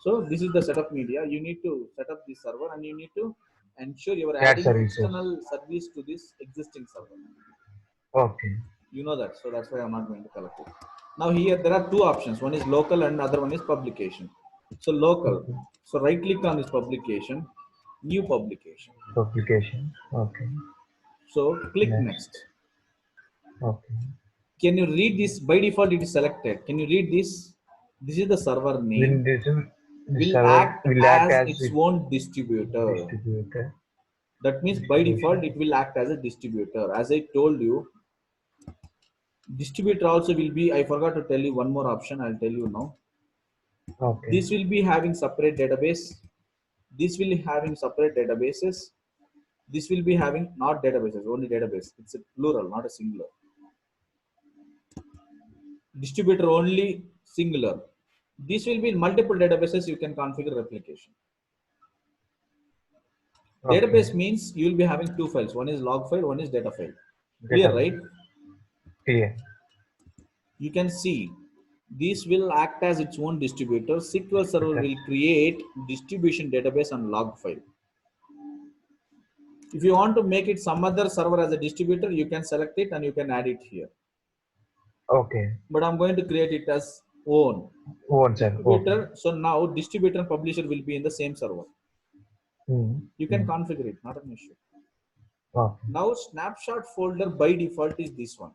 So this is the setup media. You need to set up the server and you need to ensure you are Add adding services. external service to this existing server. Okay. You know that, so that's why I'm not going to collect it. Now here there are two options. One is local and other one is publication. So local. Okay. So right click on this publication, new publication. Publication. Okay. So click Next. next. Okay. Can you read this? By default it is selected. Can you read this? This is the server Then name. the Will server act will act as as its a own distributor. distributor. That means by default Distribution. it will act as a distributor. As I told you, distributor also will be, I forgot to tell you one more option, I'll tell you now. Okay. This will be having separate database. This will be having separate databases. This will be having not databases, only database. It's a plural, not a singular. Distributor only singular. This will be in multiple databases. You can configure replication. Okay. Database means you will be having two files. One is log file, one is data file. Clear, Data. right? Clear. You can see this will act as its own distributor. SQL Server Distributor. will create distribution database and log file. If you want to make it some other server as a distributor, you can select it and you can add it here. Okay. But I'm going to create it as own One server. Okay. distributor. So now distributor and publisher will be in the same server. You can configure it, not an issue. Okay. Now snapshot folder by default is this one,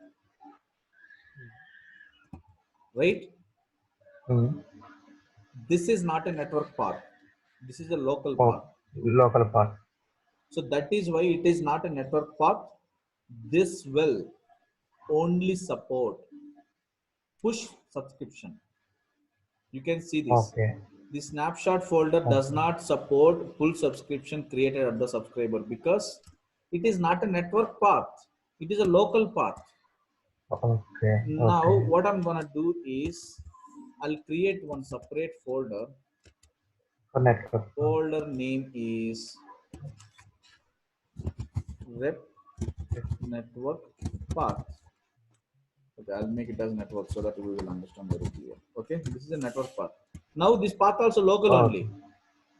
right? This is not a network path. This is a local path. Local path. So that is why it is not a network path. This will only support push subscription. You can see this. Okay. The snapshot folder does not support full subscription created at the subscriber because it is not a network path. It is a local path. Okay. Now Okay. what I'm gonna do is I'll create one separate folder. For network. Folder name is rep network path. Okay, I'll make it as network so that we will understand very clear. Okay, this is a network path. Now this path also local only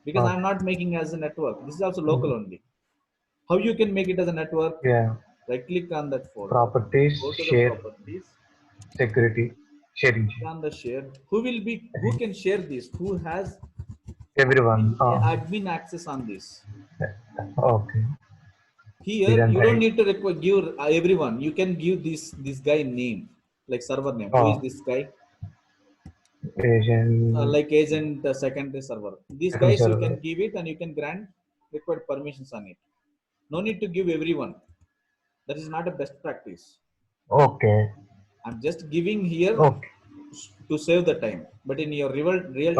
because I'm not making as a network. This is also local only. How you can make it as a network? Yeah. Right click on that folder. Properties. Go to the Share. properties. Security. Sharing. Click on the share. Who can share this? Who has Everyone. admin access on this? Okay. Here you don't need to give everyone. You can give this guy name, like server name. Who is this guy? Agent. Like agent secondary server. These Second guys you server. can give it and you can grant required permissions on it. No need to give everyone. That is not a best practice. Okay. I'm just giving here Okay. to save the time. But in your real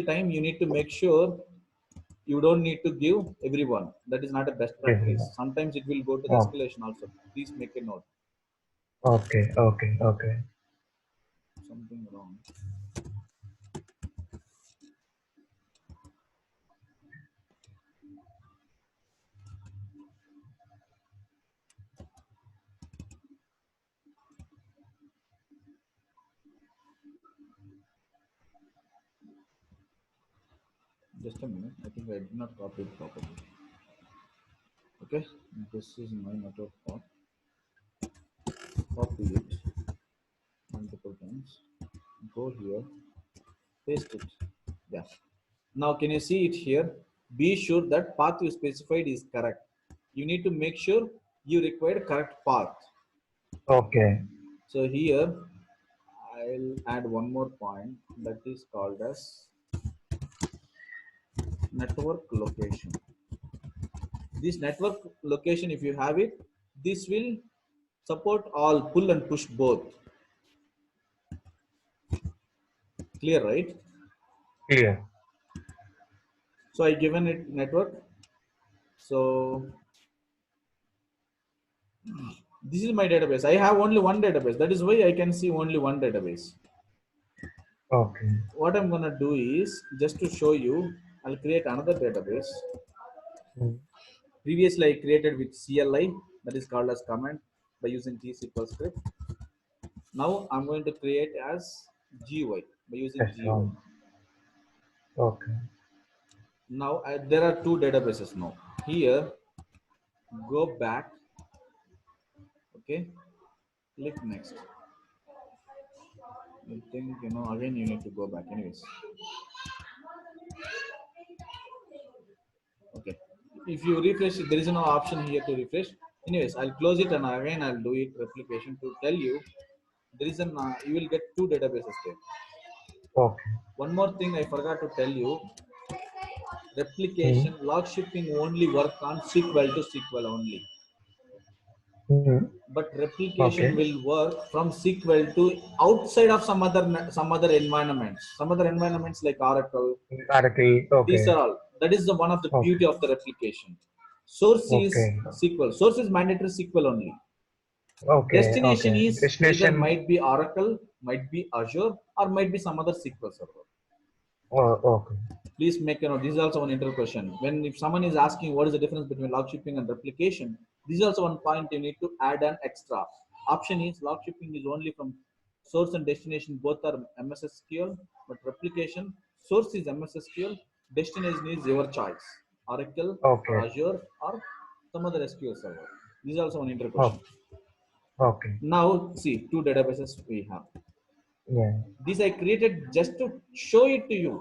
time, you need to make sure you don't need to give everyone. That is not a best practice. Sometimes it will go to the escalation also. Please make a note. Okay. Okay. Okay. Something wrong. Just a minute. I think I did not copy it properly. Okay. This is my network path. Copy it multiple times. Go here. Paste it. Yeah. Now can you see it here? Be sure that path you specified is correct. You need to make sure you require correct path. Okay. So here I'll add one more point that is called as network location. This network location, if you have it, this will support all pull and push both. Clear, right? Clear. So I given it network. So This is my database. I have only one database. That is why I can see only one database. Okay. What I'm gonna do is, just to show you, I'll create another database. Mm. Previously, I created with CLI, that is called as command by using T-SQL script. Now I'm going to create as GUI by using Yes, GUI. okay. Now there are two databases now. Here, go back. Okay, click next. I think again you need to go back. Anyways, okay. If you refresh it, there is no option here to refresh. Anyways, I'll close it and again I'll do it replication to tell you there is an you will get two databases there. Okay. One more thing I forgot to tell you: Mm. replication log shipping only work on SQL to SQL only. Mm. But replication Okay. will work from SQL to outside of some other environments. Some other environments like Oracle. Directly. These Okay. are all. That is the one of the Okay. beauty of the replication. Source is Okay. SQL. Source is mandatory SQL only. Okay. Destination Okay. is either Destination. might be Oracle, might be Azure, or might be some other SQL server. Oh, okay. Please make a note. This is also one inter question. When if someone is asking what is the difference between log shipping and replication, this is also one point you need to add an extra. Option is log shipping is only from source and destination, both are MSSQL, but replication source is MSSQL, destination is your choice, Oracle or Okay. Azure or some other SQL server. This is also one inter Oh, question. okay. Now see two databases we have. Yeah. This I created just to show it to you.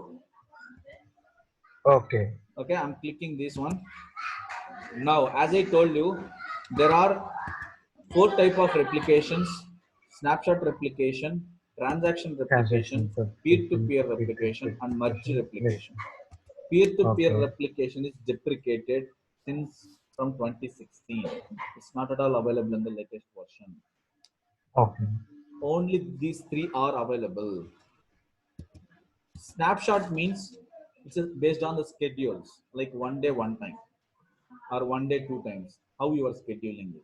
Okay. Okay, I'm clicking this one. Now, as I told you, there are four type of replications: snapshot replication, transaction replication, Transaction subscription. peer-to-peer replication, and merge Replication. Yes. replication. Peer-to-peer Okay. replication is deprecated since from 2016. It's not at all available in the latest version. Okay. Only these three are available. Snapshot means it's based on the schedules, like one day, one time, or one day, two times, how you are scheduling it.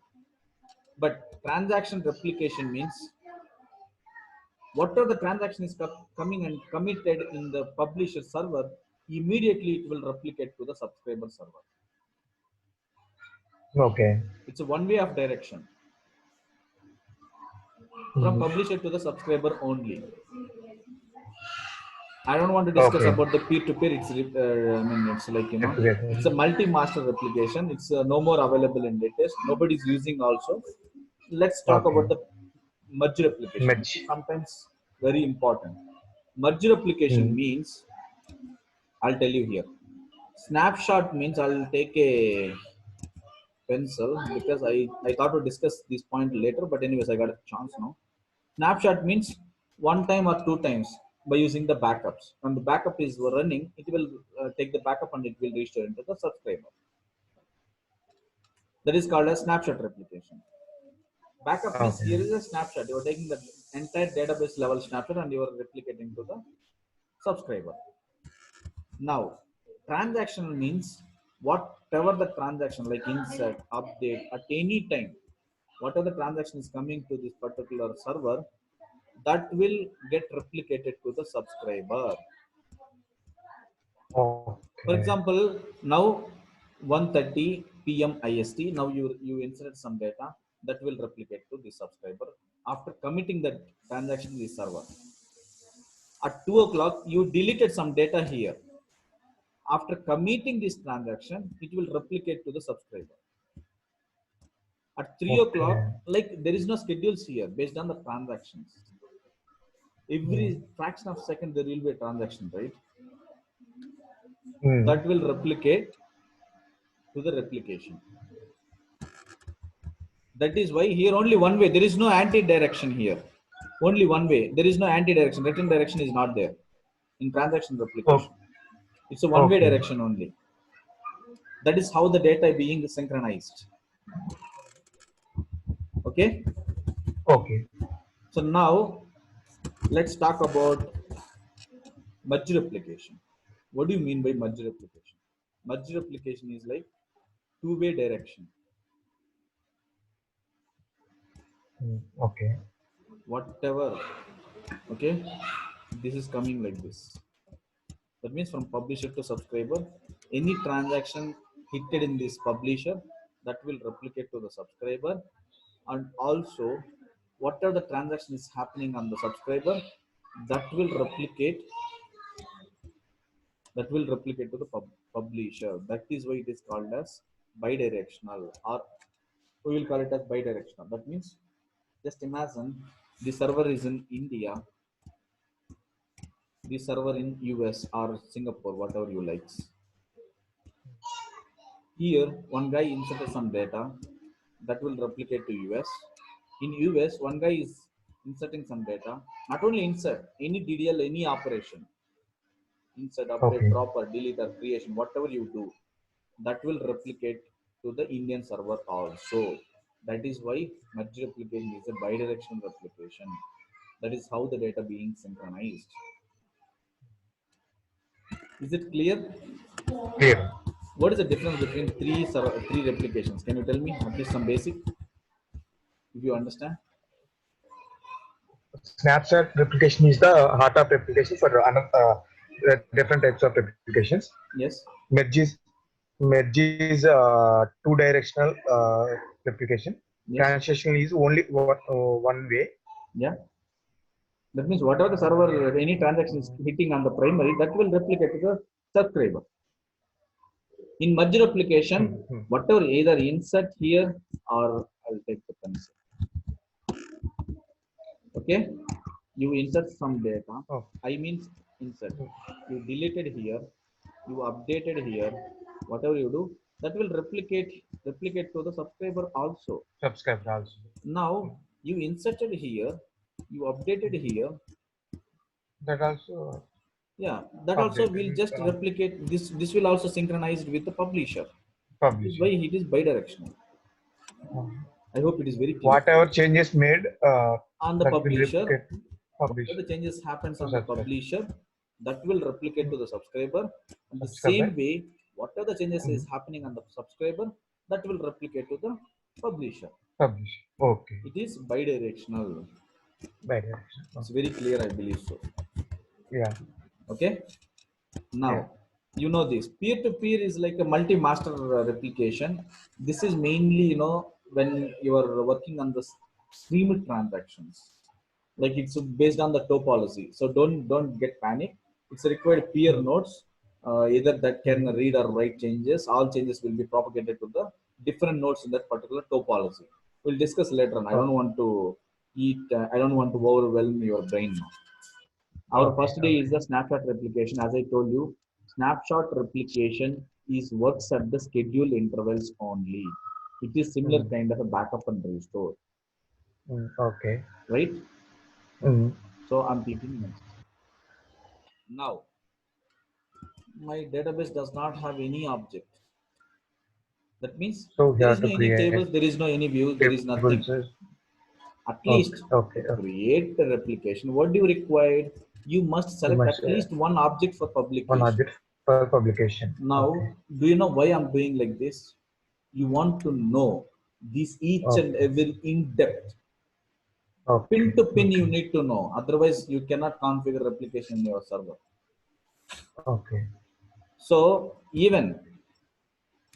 But transaction replication means whatever the transaction is coming and committed in the publisher server, immediately it will replicate to the subscriber server. Okay. It's a one way of direction from Mhm. publisher to the subscriber only. I don't want to discuss Okay. about the peer-to-peer. I mean, it's like it's a Replication. multi-master replication. It's no more available in latest. Nobody's using also. Let's talk Okay. about the merge replication, which is Match. sometimes very important. Merge replication Mm. means, I'll tell you here. Snapshot means I'll take a pencil because I thought to discuss this point later, but anyways, I got a chance now. Snapshot means one time or two times by using the backups. When the backup is running, it will take the backup and it will restore into the subscriber. That is called a snapshot replication. Backup means Okay. here is a snapshot. You are taking the entire database level snapshot and you are replicating to the subscriber. Now, transaction means whatever the transaction like insert, update at any time, whatever the transaction is coming to this particular server, that will get replicated to the subscriber. For Okay. example, now 1:30 p.m. IST, now you insert some data that will replicate to the subscriber after committing the transaction in the server. At 2 o'clock, you deleted some data here. After committing this transaction, it will replicate to the subscriber. At 3 o'clock, Okay. like there is no schedules here based on the transactions. Mm. Every fraction of second, there will be a transaction, right? Mm. That will replicate to the replication. That is why here only one way. There is no anti-direction here. Only one way. There is no anti-direction. Return direction is not there in transaction Oh, replication. It's a one-way okay. direction only. That is how the data being synchronized. Okay. Okay. So now let's talk about merge replication. What do you mean by merge replication? Merge replication is like two-way direction. Okay. Whatever, okay, this is coming like this. That means from publisher to subscriber, any transaction hitted in this publisher, that will replicate to the subscriber, and also whatever the transaction is happening on the subscriber, that will replicate to the publisher. That is why it is called as bidirectional, or we will call it as bidirectional. That means, just imagine the server is in India, the server in US or Singapore, whatever you like. Here, one guy inserted some data that will replicate to US. In US, one guy is inserting some data. Not only insert, any DDL, any operation, insert, update, Okay. dropper, delete, or creation, whatever you do, that will replicate to the Indian server also. That is why merge replication is a bidirectional replication. That is how the data being synchronized. Is it clear? Clear. What is the difference between three replications? Can you tell me at least some basic, if you understand? Snapshot replication is the heart of replication for different types of replications. Yes. Merge is two directional replication. Yes. Transition is only one way. Yeah. That means whatever the server, any transaction is hitting on the primary, that will replicate to the subscriber. In merge replication, whatever either insert here, or I'll take the pencil. Okay, you insert some data. Oh. I mean insert. You deleted here, you updated here. Whatever you do, that will replicate to the subscriber also. Subscriber also. Now you inserted here, you updated here. That also. Yeah, that also will just replicate this. This will also synchronize with the publisher. This is why it is bidirectional. I hope it is very clear. Whatever changes made on the publisher, whatever the changes happens on the publisher, that will replicate to the subscriber. And the same way, whatever the changes is happening on the subscriber, that will replicate to the publisher. Publisher. Okay. It is bidirectional. Bidirectional. It's very clear, I believe so. Yeah. Okay. Now, you know this peer-to-peer is like a multi-master replication. This is mainly, when you are working on the streamed transactions, like it's based on the topology. So don't get panic. It's required peer nodes, either that can read or write changes. All changes will be propagated to the different nodes in that particular topology. We'll discuss later on. I don't want to overwhelm your brain now. Our first day is the snapshot replication. As I told you, snapshot replication is works at the scheduled intervals only. It is similar kind of a backup and restore. Okay. Right? So I'm thinking next. Now, my database does not have any object. That means there is no any tables, there is no any view, there is nothing. At least to create the replication, what do you require? You must select at least one object for publication. One object for publication. Now, do you know why I'm doing like this? You want to know this each and every in depth. Pin to pin you need to know. Otherwise, you cannot configure replication in your server. Okay. So even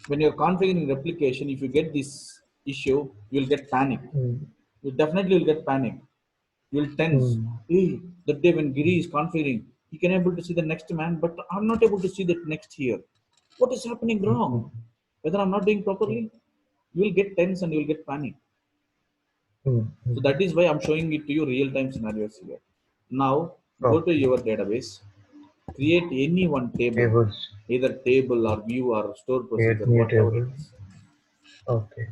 when you're configuring replication, if you get this issue, you'll get panic. You definitely will get panic. You'll tense. Hey, the day when Giri is configuring, he can able to see the next man, but I'm not able to see the next here. What is happening wrong? Whether I'm not doing properly, you will get tense and you will get panic. So that is why I'm showing it to you real-time scenarios here. Now go to your database, create any one table, either table or view or store procedure, whatever it is.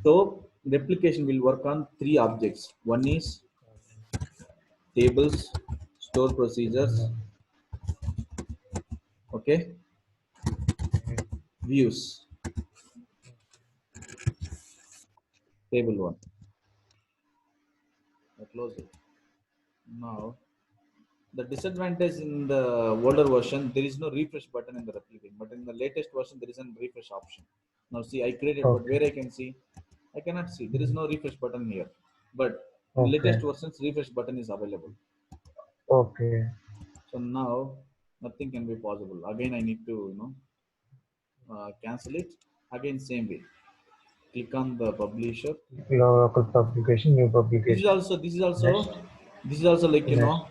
So replication will work on three objects. One is tables, store procedures, okay, views, table one. I close it. Now, the disadvantage in the older version, there is no refresh button in the replication, but in the latest version, there is a refresh option. Now see, I created, but where I can see, I cannot see. There is no refresh button here. But In Okay. latest versions, refresh button is available. Okay. So now nothing can be possible. Again, I need to cancel it. Again, same way. Click on the publisher. Local publication, new This is publication. also Next. like Next.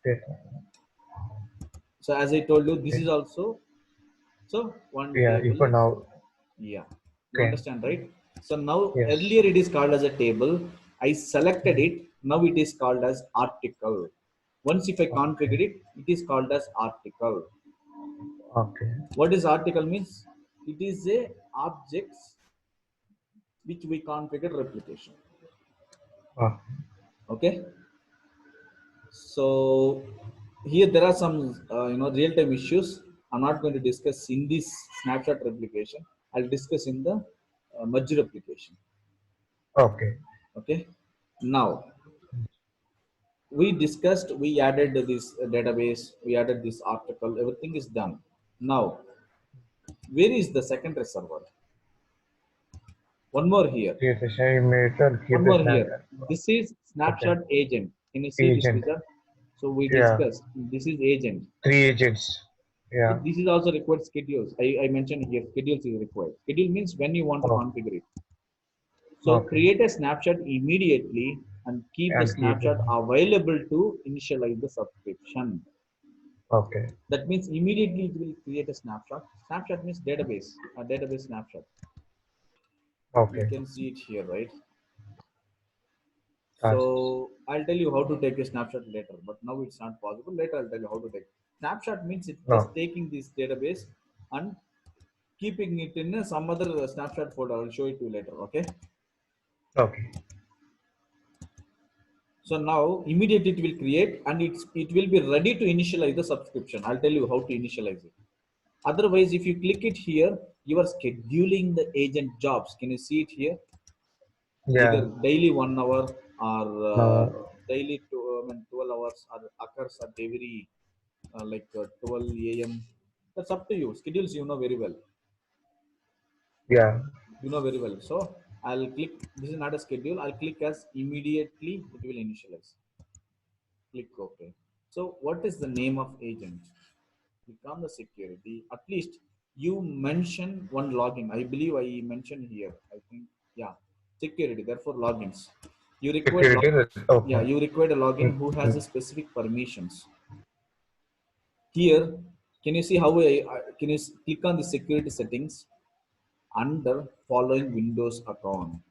Okay. So as I told you, this is also so one Yeah, table. for now. Yeah, you Okay. understand, right? So now Yes. earlier it is called as a table. I selected it. Now it is called as article. Once if I configure it, it is called as article. Okay. What is article means? It is a objects which we configure replication. Okay. Okay. So here there are some real-time issues. I'm not going to discuss in this snapshot replication. I'll discuss in the merge replication. Okay. Okay. Now we discussed, we added this database, we added this article, everything is done. Now where is the secondary server? One more here. Yes, I made and keep One the more here. snapshot. This is Okay. snapshot agent. Can you see this Agent. wizard? So we Yeah. discussed this is agent. 3 agents. Yeah. This is also required schedules. I mentioned here schedules is required. Schedule means when you want to Oh, configure it. So okay. create a snapshot immediately and keep the And keep it. snapshot available to initialize the subscription. Okay. That means immediately it will create a snapshot. Snapshot means database, a database snapshot. You Okay. can see it here, right? Tasks. So I'll tell you how to take a snapshot later, but now it's not possible. Later I'll tell you how to take. Snapshot means it's just No. taking this database and keeping it in some other snapshot folder. I will show it to you later. Okay. Okay. So now immediately it will create and it will be ready to initialize the subscription. I'll tell you how to initialize it. Otherwise, if you click it here, you are scheduling the agent jobs. Can you see it here? Either Yeah. daily 1 hour or No. daily 12 hours or occurs at every 12 a.m. That's up to you. Schedules you know very well. Yeah. You know very well. So I'll click. This is not a schedule. I'll click as immediately. It will initialize. Click OK. So what is the name of agent? Click on the security. At least you mention one login. I believe I mentioned here. I think yeah. Security. Therefore logins. You require Security. yeah. Okay. You require a login who has a specific permissions. Here, can you see how can you click on the security settings under following Windows account?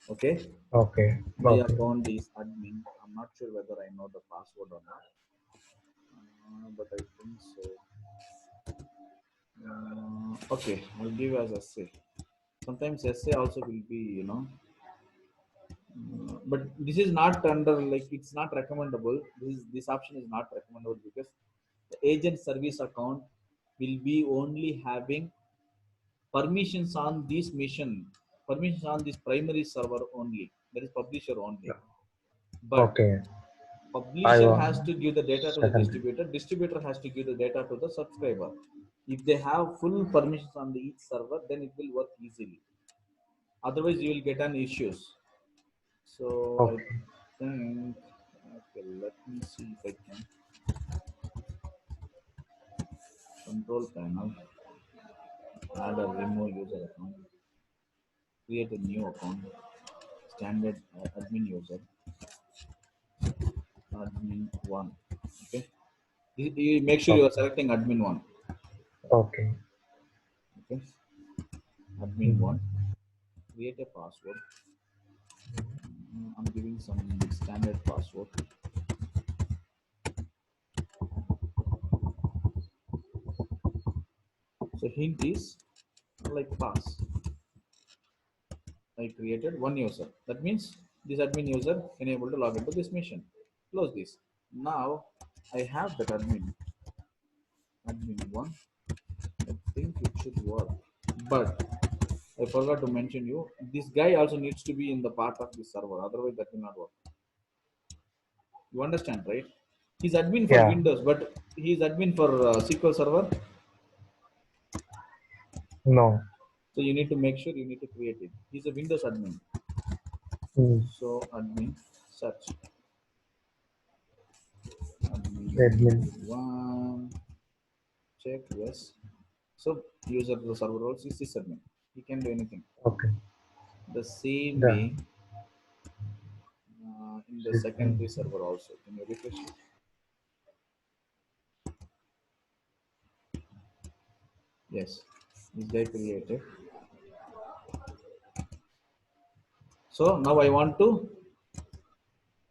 Okay, Okay. my Okay. account is admin. I'm not sure whether I know the password or not, but I think so. Okay, I'll give as essay. Sometimes essay also will be, but this is not under like it's not recommendable. This option is not recommendable because the agent service account will be only having permissions on this mission, permissions on this primary server only, that is publisher only, but Okay. I publisher has want to give the data to the second. distributor has to give the data to the subscriber. If they have full permissions on the each server, then it will work easily, otherwise you will get an issues. So I Okay. think okay, let me see if I can control panel, add a remove user account, create a new account, standard admin user, admin 1. Okay, you make sure you are Okay. selecting admin 1. Okay. Okay, admin 1, create a password. I'm giving some standard password. So hint is like pass. I created one user. That means this admin user can able to log into this mission. Close this. Now I have that admin 1. I think it should work, but I forgot to mention you. This guy also needs to be in the part of the server. Otherwise, that will not work. You understand, right? He's admin for Yeah. Windows, but he's admin for SQL Server. No. So you need to make sure you need to create it. He's a Windows admin. So admin search. Admin. One check yes. So user the server roles is sysadmin. He can do anything. Okay. The same Done. way in the secondary server also. Can you refresh it? Yes, is that created? So now I want to.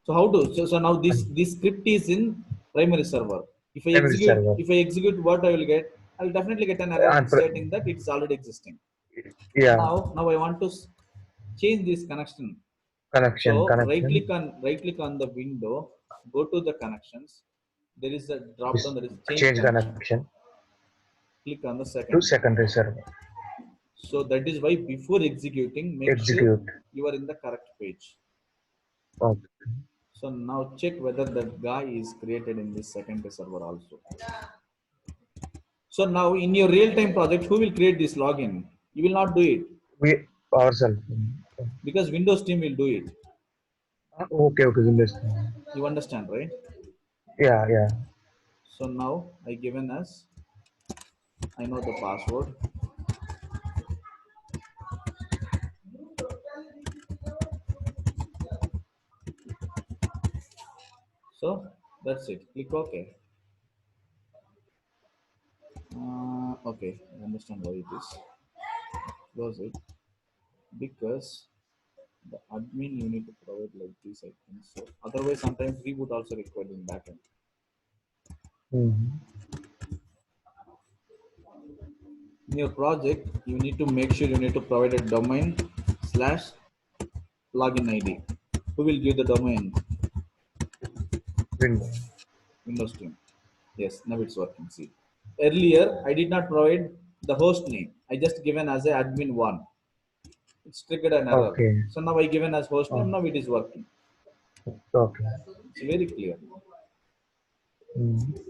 So how to? So now this script is in primary server. Primary server. If I execute, what I will get? I will definitely get an error stating that it's already existing. Yeah. Now I want to change this connection. Connection. So Connection. right click on the window, go to the connections. There is a drop down that is Change connection. Click on the To second. secondary server. So that is why before executing, make sure you are in the correct page. Okay. So now check whether that guy is created in this secondary server also. So now in your real-time project, who will create this login? You will not do it. We ourselves. Because Windows team will do it. Okay, Windows. You understand, right? Yeah, yeah. So now I given as, I know the password. So that's it. Click OK. Okay, I understand why it is. Close it. Because the admin you need to provide like this, I think so. Otherwise, sometimes reboot also required in backend. In your project, you need to make sure you need to provide a domain / login ID. Who will give the domain? Windows team. Yes, now it's working. See, earlier I did not provide the host name. I just given as a admin1. It's triggered an error. Okay. So now I given as host name. Now it is working. Okay. It's very clear. Mm.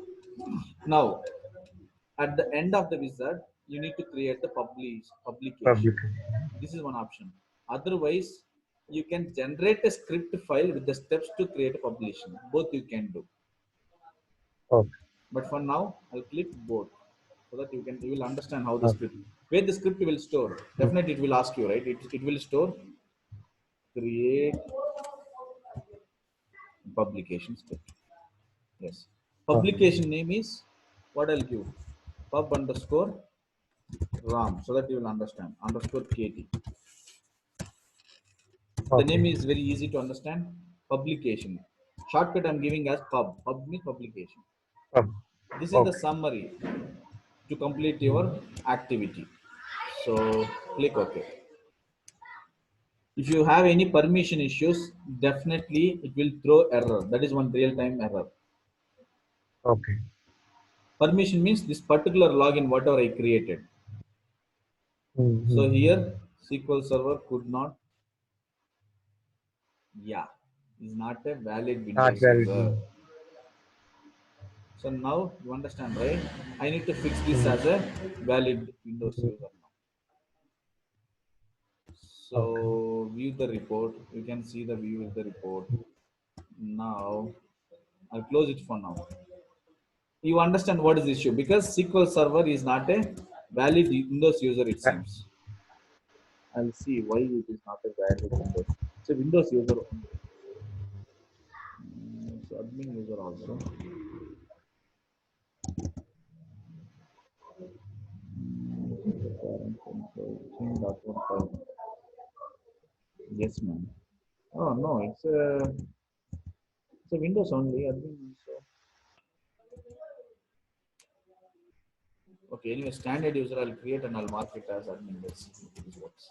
Now, at the end of the wizard, you need to create the publication. This is one option. Otherwise, you can generate a script file with the steps to create a publication. Both you can do. Okay. But for now, I'll click both so that you will understand how the script, where the script will store. Definitely, it will ask you, right? It will store create publication script. Yes. Publication name is what I'll give pub underscore ram so that you will understand underscore kt. The name is very easy to understand. Publication. Shortcut I'm giving as pub. Pub means publication. This is the summary to complete your activity. So click OK. If you have any permission issues, definitely it will throw error. That is one real-time error. Okay. Permission means this particular login, whatever I created. So here SQL Server could not. Yeah, is not a valid Windows user. So now you understand, right? I need to fix this as a valid Windows user now. So view the report. You can see the view of the report. Now I'll close it for now. You understand what is the issue because SQL Server is not a valid Windows user, it seems. I'll see why it is not a valid Windows. It's a Windows user only. So admin user also. Yes, ma'am. Oh no, it's a Windows only. Admin. So. Okay, anyway, standard user I'll create and I'll mark it as admin. This works.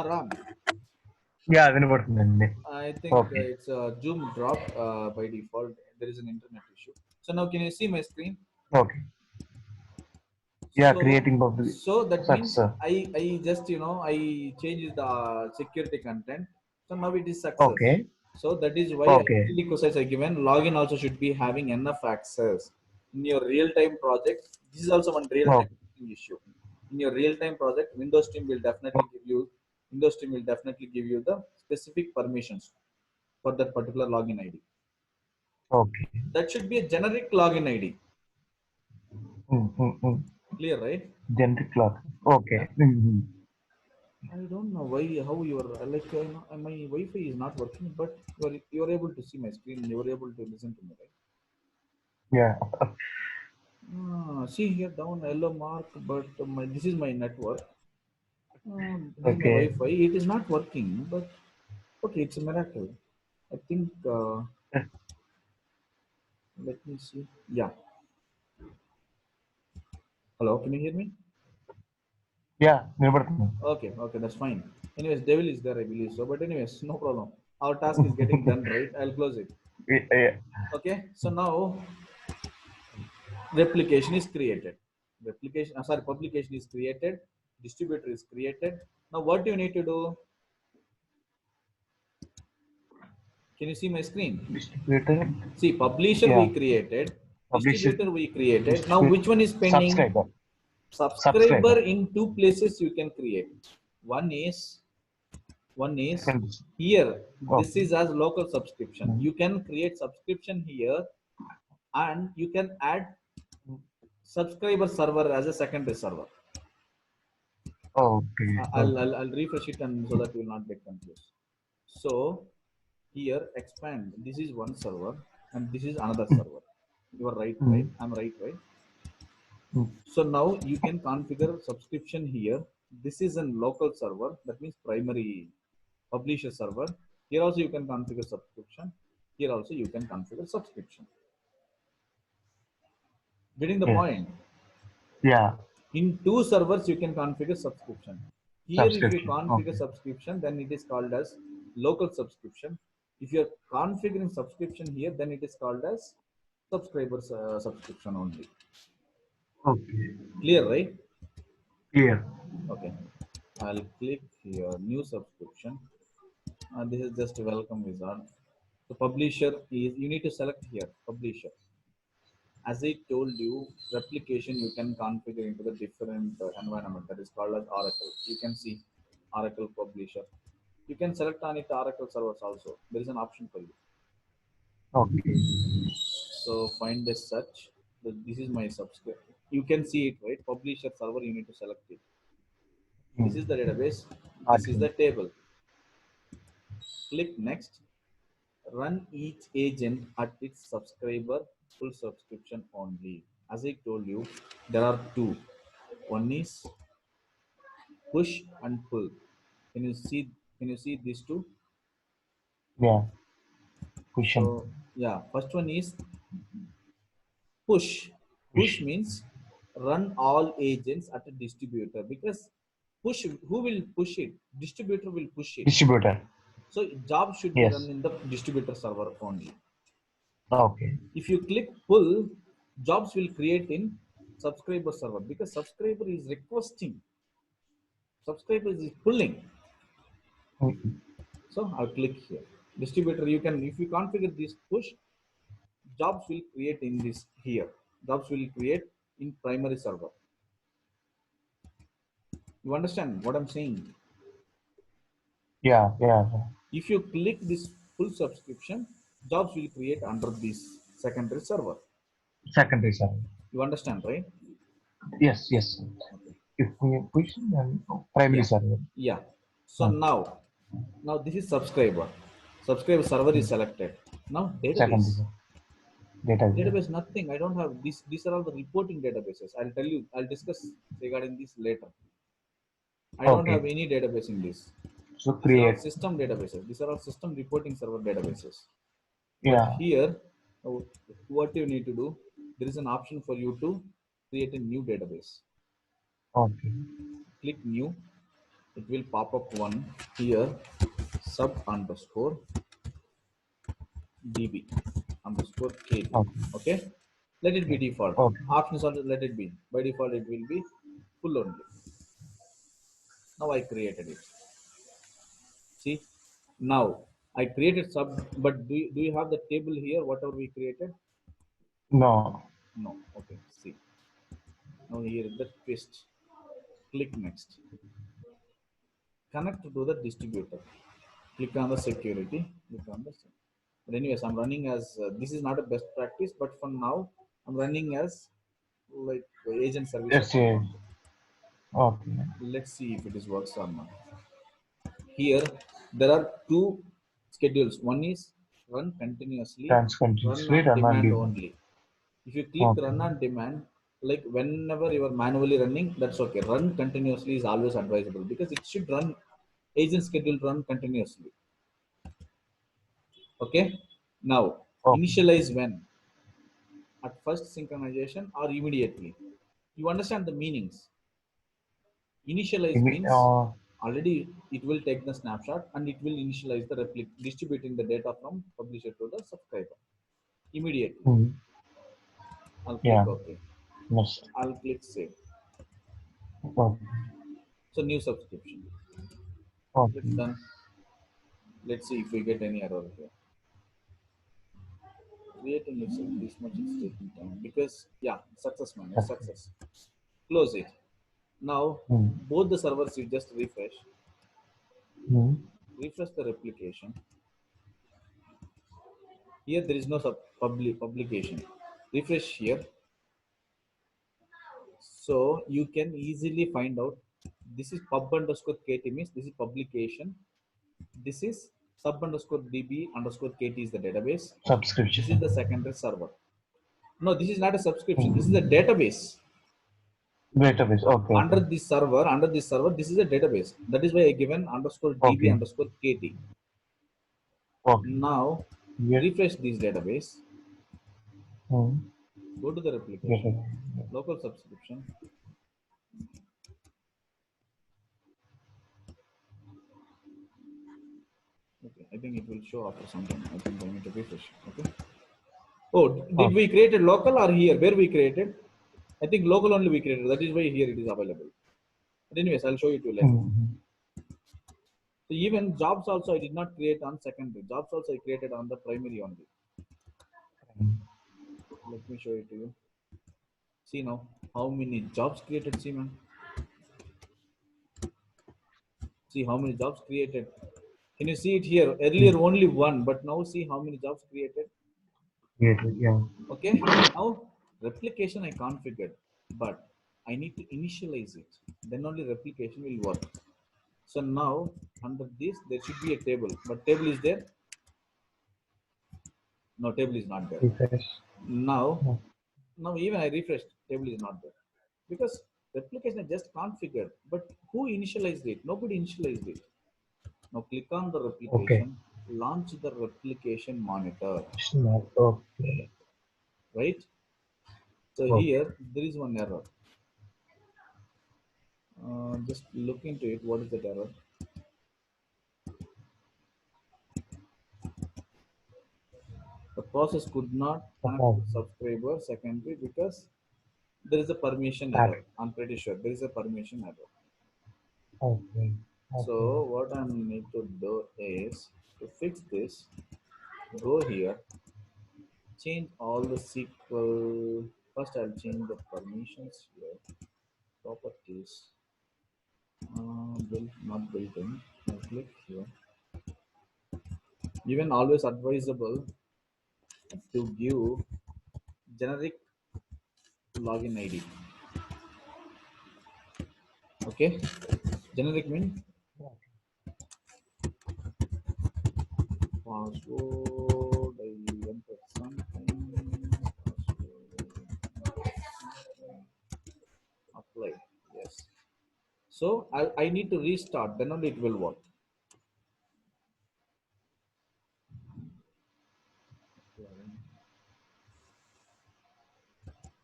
Ram. Yeah, వినపడుతుందండి. I think Okay. it's a Zoom drop by default. There is an internet issue. So now can you see my screen? Okay. Yeah, So creating public. so that Such, means sir. I just I changed the security content. So now it is success. Okay. So that is why I Okay. prerequisites are given. Login also should be having enough access in your real-time project. This is also one Oh, real-time issue. In your real-time project, Windows team will definitely give you the specific permissions for that particular login ID. okay. That should be a generic login ID. Mm, mm, mm. Clear, right? Generic clock. Yeah. Okay. Mm, I don't know why, how your my Wi-Fi is not working, but you're able to see my screen. You're able to listen to me, right? yeah. See here down yellow mark, but this is my network. This is my Okay. Wi-Fi. It is not working, but okay, it's a miracle. I think. Let me see. Yeah. Hello, can you hear me? Yeah. Nirbhartana. Okay, okay, that's fine. Anyways, devil is there, I believe so. But anyways, no problem. Our task is getting done, right? I'll close it. Yeah. Okay. So now replication is created. Publication is created. Distributor is created. Now what do you need to do? Can you see my screen? Distributor. See, publisher we Yeah. created, Publisher. distributor we created. Now Distribute. which one is pending? Subscriber. Subscriber Subscriber. in two places you can create. One is one is Second. here. This Okay. is as local subscription. Mm. You can create subscription here, and you can add subscriber server as a secondary server. Okay. Okay. I'll refresh it and so that you will not get confused. So here expand. This is one server and this is another Mm, server. You are right, right? mm, I'm right, right? mm. So now you can configure subscription here. This is a local server. That means primary publisher server. Here also you can configure subscription. Here also you can configure subscription. Getting the Yes. point? Yeah. In two servers you can configure subscription. Here if you Subscription. configure Okay. subscription, then it is called as local subscription. If you are configuring subscription here, then it is called as subscribers subscription only. Okay. Clear, right? Clear. Okay. I'll click here new subscription. This is just a welcome wizard. The publisher is, you need to select here publisher. As I told you, replication you can configure into the different environment that is called as Oracle. You can see Oracle publisher. You can select on it Oracle servers also. There is an option for you. Okay. So find the search. This is my subscription. You can see it, right? Publisher server, you need to select it. This Mm. is the database. This is Okay. the table. Click next. Run each agent at its subscriber full subscription only. As I told you, there are two. One is push and pull. Can you see? Can you see these two? Yeah. Cushion. So yeah, first one is push. Push Push. means run all agents at a distributor, because push, who will push it? Distributor will push it. Distributor. So job should be run Yes. in the distributor server only. Okay. If you click pull, jobs will create in subscriber server, because subscriber is requesting, subscriber is pulling. Mm. So I'll click here. Distributor, you can, if you configure this push, jobs will create in this here. Jobs will create in primary server. You understand what I'm saying? Yeah. Yeah. If you click this full subscription, jobs will create under this secondary server. Secondary server. You understand, right? Yes. Yes. Okay. If we push, then primary Yeah. server. Yeah. So Okay. now this is subscriber. Subscriber server is Mm. selected. Now Secondary database. server. Database. Database nothing. I don't have this. These are all the reporting databases. I'll tell you. I'll discuss regarding this later. I don't have Okay. any database in this. So These are all create. system databases. These are all system reporting server databases. But Yeah. here, what you need to do, there is an option for you to create a new database. Okay. Click new. It will pop up one here, sub underscore. DB underscore KT. Okay. Okay, let it be default. Okay. Options are let it be. By default, it will be full only. Now I created it. See, now I created sub, but do you have the table here? Whatever we created? No. No. Okay. See, now here the twist. Click next. Connect to the distributor. Click on the security. Click on the. But anyways, I'm running as this is not a best practice, but for now I'm running as like agent service Yes. account Yeah. only. Okay. Let's see if it is works or not. Here there are two schedules. One is run continuously, Runs run continuously, on run on demand demand. only. If you click Okay. run on demand, like whenever you are manually running, that's okay. Run continuously is always advisable because it should run agent schedule run continuously. Okay. Now Okay. initialize when at first synchronization or immediately. You understand the meanings. Initialize means already it will take the snapshot and it will initialize the replic distributing the data from publisher to the subscriber immediately. mm, I'll click yeah. OK. Yes. I'll click save. Okay. So new subscription. Click Okay. done. Let's see if we get any error here. Creating itself this much is taking time because yeah, success man, it's Okay. success. Close it. Now Mm. both the servers you just refresh. Mm. Refresh the replication. Here there is no publication. Refresh here. So you can easily find out this is pub underscore KT means this is publication. This is sub underscore DB underscore KT is the database. This is Subscription. the secondary server. No, this is not a subscription. This is a Mm. database. Database. Okay. Under Okay. this server, this is a database. That is why I given underscore DB Okay. underscore KT. Okay. Now Yes. refresh this database. Mm. Go to the Yes. replication. Local subscription. Okay, I think it will show after some time. I think I need to refresh. Okay. Oh, did Okay. we create a local or here? Where we created? I think local only we created. That is why here it is available. But anyways, I'll show you to later. Mm. So even jobs also I did not create on secondary. Jobs also I created on the primary only. Let me show it to you. See now how many jobs created. See man. See how many jobs created. Can you see it here? Earlier Mm. only one, but now see how many jobs created. Yes. Yeah. Okay. Now replication I configured, but I need to initialize it. Then only replication will work. So now under this there should be a table, but table is there? No, table is not there. Refresh. Now, Mm. now even I refreshed, table is not there because replication I just configured. But who initialized it? Nobody initialized it. Now click on the Okay. replication, launch the replication monitor, Small. Okay. right? So Okay. here there is one error. Just look into it. What is that error? The process could not connect Okay. to subscriber secondary because there is a permission That. error. I'm pretty sure there is a permission error. Okay. Okay. So what I need to do is to fix this, go here, change all the SQL. First I'll change the permissions here, properties, built, not built in. I'll click here. Even always advisable to give generic login ID. Okay, generic mean password. I enter something. Password. Apply. Yes. So I need to restart. Then only it will work.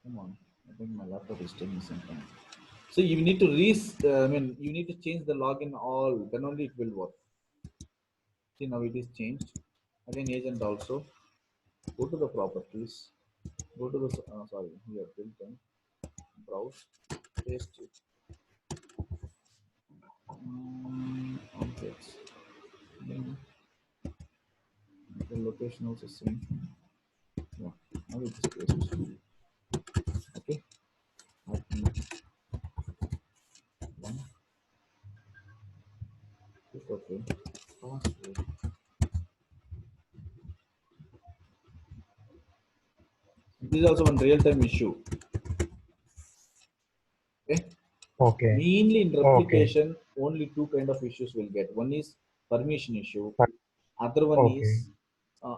Come on. I think my laptop is taking some time. So you need to you need to change the login all. Then only it will work. See now it is changed. Again agent also. Go to the properties. Go to the sorry, here built in, browse, paste it. Objects. Then the location also same. Yeah, now it is pasted. Okay. One. Okay. Password. This is also one real-time issue. Okay. Okay. Mainly in Okay. replication, only two kind of issues will get. One is permission issue. Other one Okay. is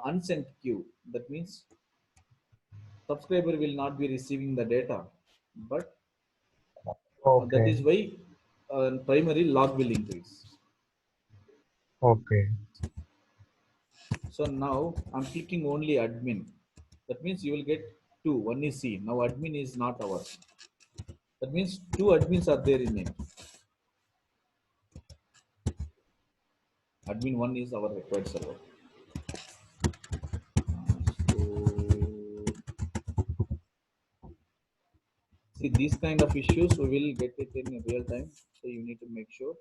unsent queue. That means subscriber will not be receiving the data, but that is Okay. why primary log will increase. Okay. So now I'm clicking only admin. That means you will get two. One is C. Now admin is not ours. That means two admins are there in it. Admin 1 is our required server. So, see, these kind of issues we will get it in real time. So you need to make sure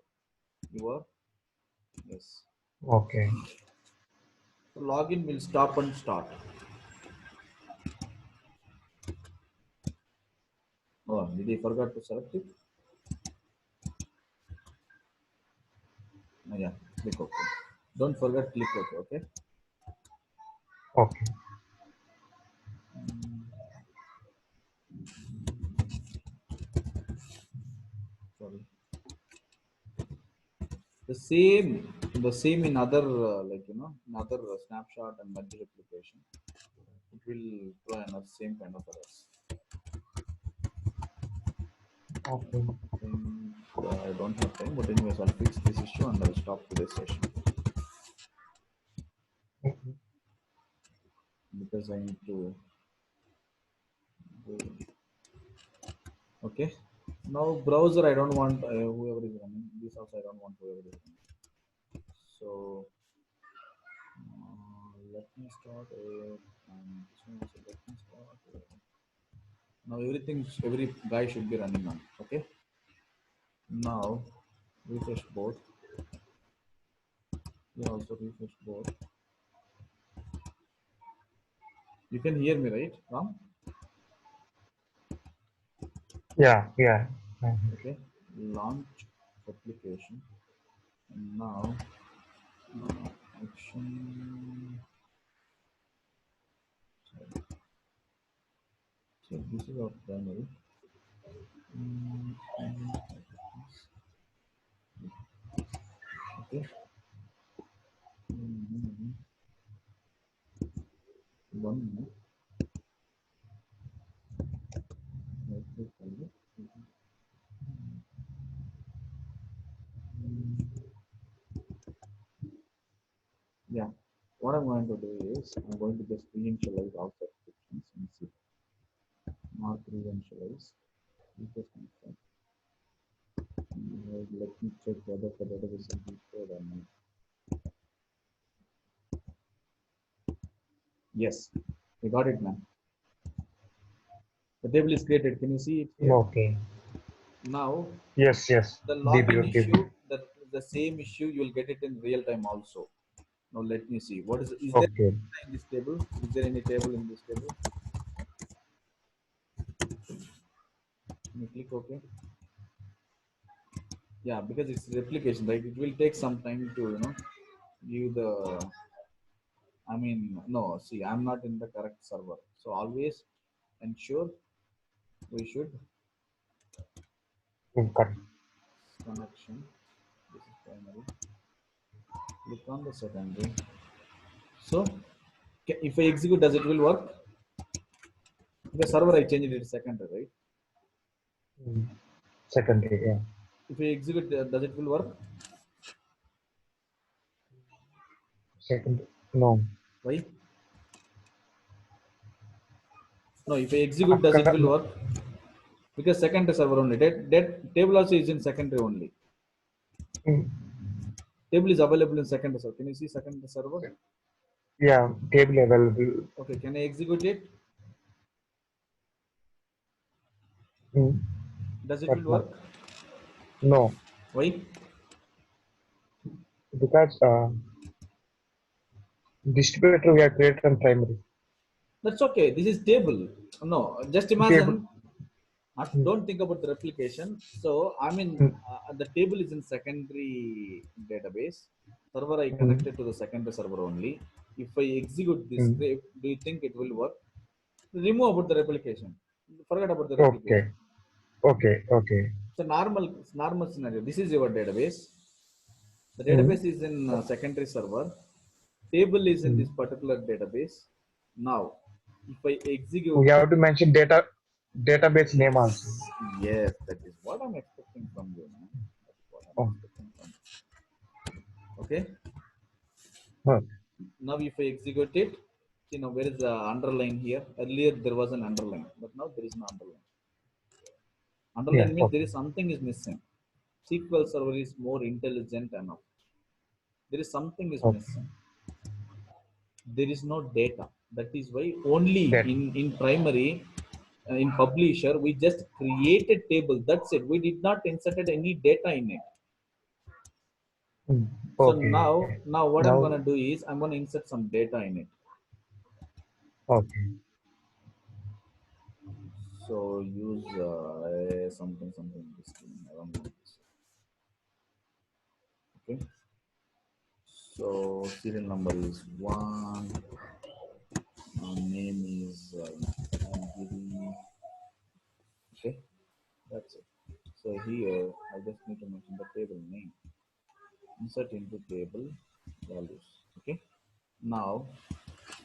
you are yes. Okay. So login will stop and start. Oh, did I forgot to select it? Oh, yeah, click OK. Don't forget click OK. Okay. Okay. Sorry. The same in other like in other snapshot and multi replication. It will throw another same kind of errors. Okay. I don't have time, but anyways, I'll fix this issue and I'll stop today's session because I need to go. Okay. Now browser, I don't want whoever is running. This also I don't want whoever is running. So let me start it. And this one also let me start it. Now every guy should be running on. Okay. Now refresh both. You also refresh both. You can hear me, right, Ram? Yeah. Yeah. Okay. Launch application. And now action. So this is our primary. Okay. One minute. Yeah. What I'm going to do is I'm going to just reinitialize all subscriptions and see. Not reinitialize. Just confirm. Let me check whether the database is declared or not. Yes, we got it, man. The table is created. Can you see it here? Okay. Now, Yes. Yes. the login DBA. issue, the same issue, you will get it in real time also. Now let me see. What is there Okay. in this table? Is there any table in this table? Can you click OK? Yeah, because it's replication, right? It will take some time to give the. I mean, no. See, I'm not in the correct server, so always ensure we should Correct. connection. This is primary. Click on the secondary. So, if I execute, does it will work? The server I changed it to secondary, right? Secondary. Yeah. If I execute, does it will work? Second. No. Why? No, if I execute, does it will work? Because secondary server only. That table also is in secondary only. Table is available in secondary server. Can you see secondary server? Yeah, table available. Okay, can I execute it? Mm, Does it but will no, work? no, Why? because distributor we have created on primary That's okay. This is table. No, just table. imagine. Mm, Don't think about the replication. So I mean, mm, the table is in secondary database. Server I mm, connected to the secondary server only. If I execute this mm. script, do you think it will work? Remove about the replication. Forget about the Okay, replication. okay, okay. So normal scenario. This is your database. The Mm, database is in secondary server. Table is in mm. this particular database. Now, if I execute, We have to mention database name also. yes, that is what I'm expecting from you, man. That's what I'm Oh, expecting from you. Okay. oh, Now, if I execute it, where is the underline here? Earlier there was an underline, but now there is no underline. yeah, Underline means there okay, is something is missing. SQL Server is more intelligent enough. There is something is okay. missing. There is no data. That is why only That in primary, in publisher, we just created table. That's it. We did not inserted any data in it. mm, So okay. now what I'm Now gonna do is I'm gonna insert some data in it. okay, So use something this thing. I don't know this. Okay. So serial number is one. Name is Giri. Okay, that's it. So here I just need to mention the table name. Insert into table values. Okay. Now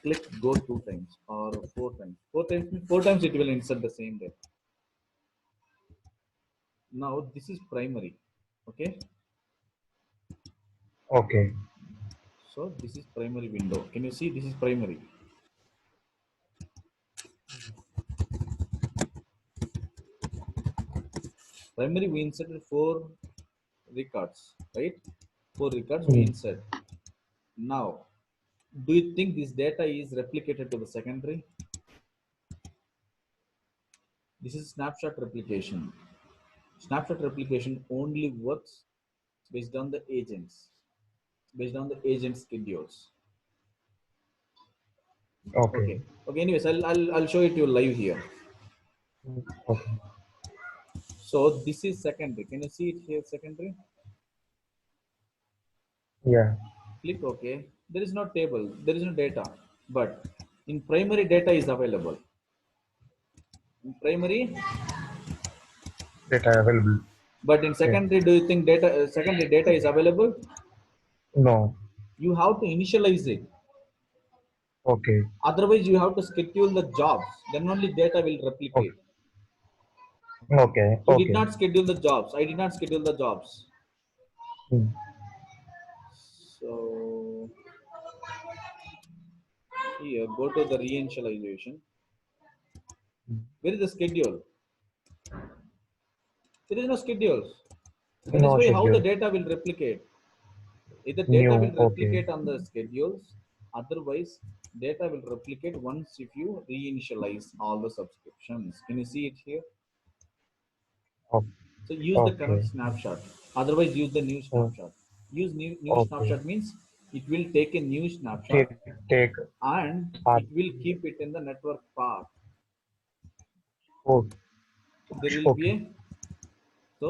click go 2 times or 4 times. 4 times means 4 times it will insert the same data. Now this is primary. Okay. okay, So this is primary window. Can you see this is primary? Primary we inserted 4 records, right? 4 records we mm, insert. Now, do you think this data is replicated to the secondary? This is snapshot replication. Snapshot replication only works based on the agents, based on the agent schedules. okay, Okay. Okay. Anyways, I'll show it to you live here. mm, okay. So this is secondary. Can you see it here? Secondary. Yeah, Click OK. There is no table. There is no data. But in primary, data is available. In primary, data available. but in Yeah, secondary, do you think secondary data is available? no, You have to initialize it. okay, Otherwise, you have to schedule the jobs. Then only data will okay, replicate. okay, You did okay. not schedule the jobs. I did not schedule the jobs. Mm, So here, go to the reinitialization. mm. Where is the schedule? There is no schedules. That is No why how the schedule. data will replicate. Either data will New, okay, replicate on the schedules, otherwise data will replicate once if you reinitialize all the subscriptions. Can you see it here? okay, So use the current okay, snapshot. Otherwise, use the new oh, snapshot. Use new okay. snapshot means it will take a new snapshot Take and part. it will keep it in the network path. Oh, There will be okay. a so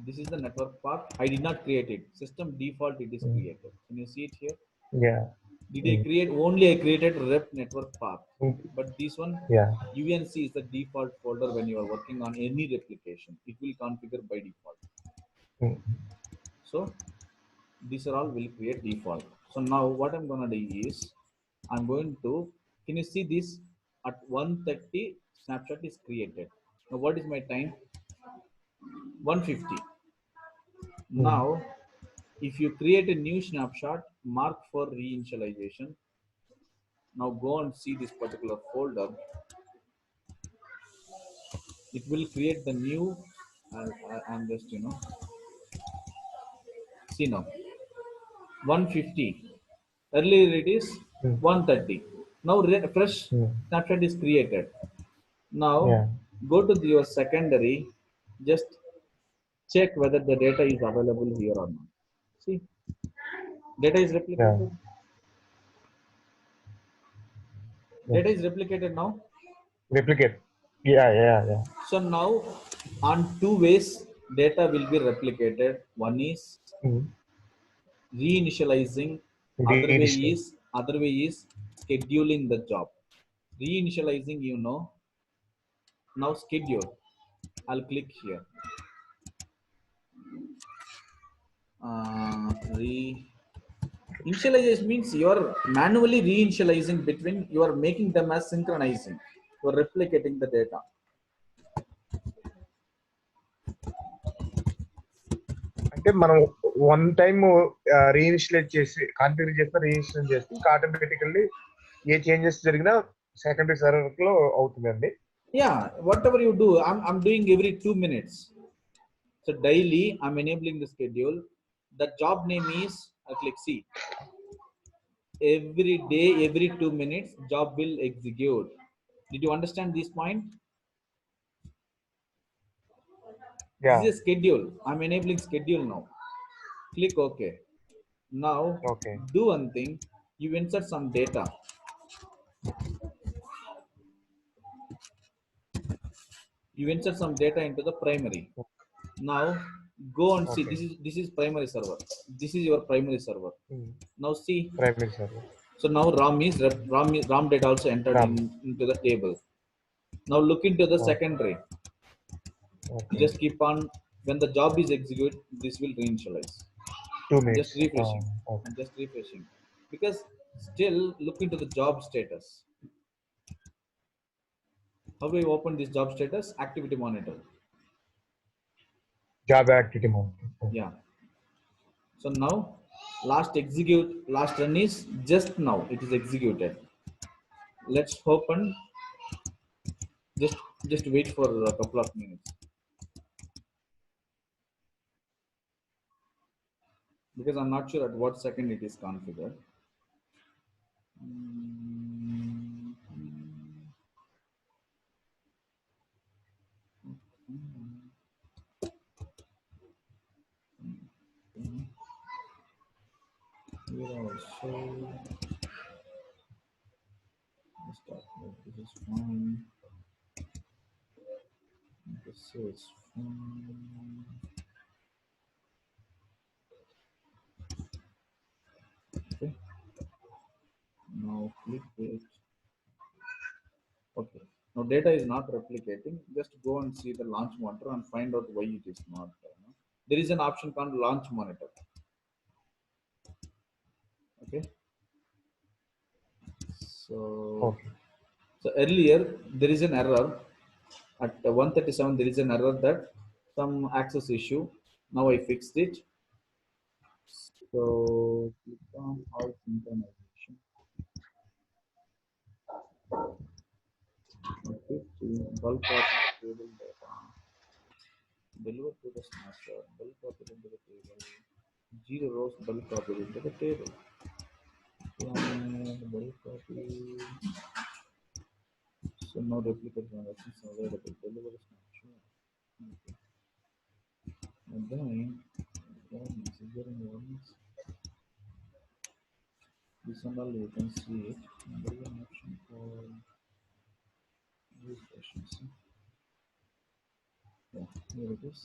this is the network path. I did not create it. System default it is Mm, created. Can you see it here? yeah. Did I Mm, create only I created rep network path, mm, but this one yeah. UNC is the default folder when you are working on any replication. It will configure by default. Mm, So these are all will create default. So now what I'm gonna do is I'm going to can you see this at 1:30 snapshot is created. Now what is my time? 1:50. mm, Now if you create a new snapshot, mark for reinitialization. Now go and see this particular folder. It will create the new and just see now 150. Earlier it is 130. Now fresh snapshot is created. Now go to your secondary, just check whether the data is available here or not. See, data is replicated. Data is replicated now. Replicate. Yeah. So now on two ways data will be replicated. One is reinitializing, other way is scheduling the job. Reinitializing, now schedule. I'll click here. Initialization means you are manually reinitializing between, you are making them as synchronizing, you are replicating the data. అంటే మనం one time రీఇన్స్టలేట్ చేసి configure చేస్తే రీఇన్స్టలేట్ చేస్తే ఇంకా automatically ఏ changes జరిగినా secondary server లో అవుతుందండి. Yeah, whatever you do, I'm doing every 2 minutes. So daily I'm enabling the schedule. The job name is, I click see. Every day, every 2 minutes, job will execute. Did you understand this point? Yeah. This is a schedule. I'm enabling schedule now. Click OK. Now do one thing. You insert some data. You insert some data into the primary. Now go and see. This is primary server. This is your primary server. Now see. Primary server. So now RAM data also entered into the table. Now look into the secondary. Just keep on. When the job is executed, this will reinitialize. 2 minutes. Just refreshing. And just refreshing. Because still look into the job status. How do I open this job status? Activity monitor. Job activity monitor. Yeah. So now last run is just now. It is executed. Let's open. Just wait for a couple of minutes. Because I'm not sure at what second it is configured. Here also, this is fine. This is fine. Okay. Now click it. Okay. Now data is not replicating. Just go and see the launch monitor and find out why it is not. There is an option called launch monitor. Okay. So earlier there is an error at 137. There is an error that some access issue. Now I fixed it. So click on all synchronization. Okay, bulk of table data. Deliver to the snapshot. Bulk copied into the table. 0 rows bulk copied into the table. Bulk copy. So no replicate transactions available. Deliver the snapshot. Okay. And then this one all you can see it. There is an option called refreshing. Yeah, here it is.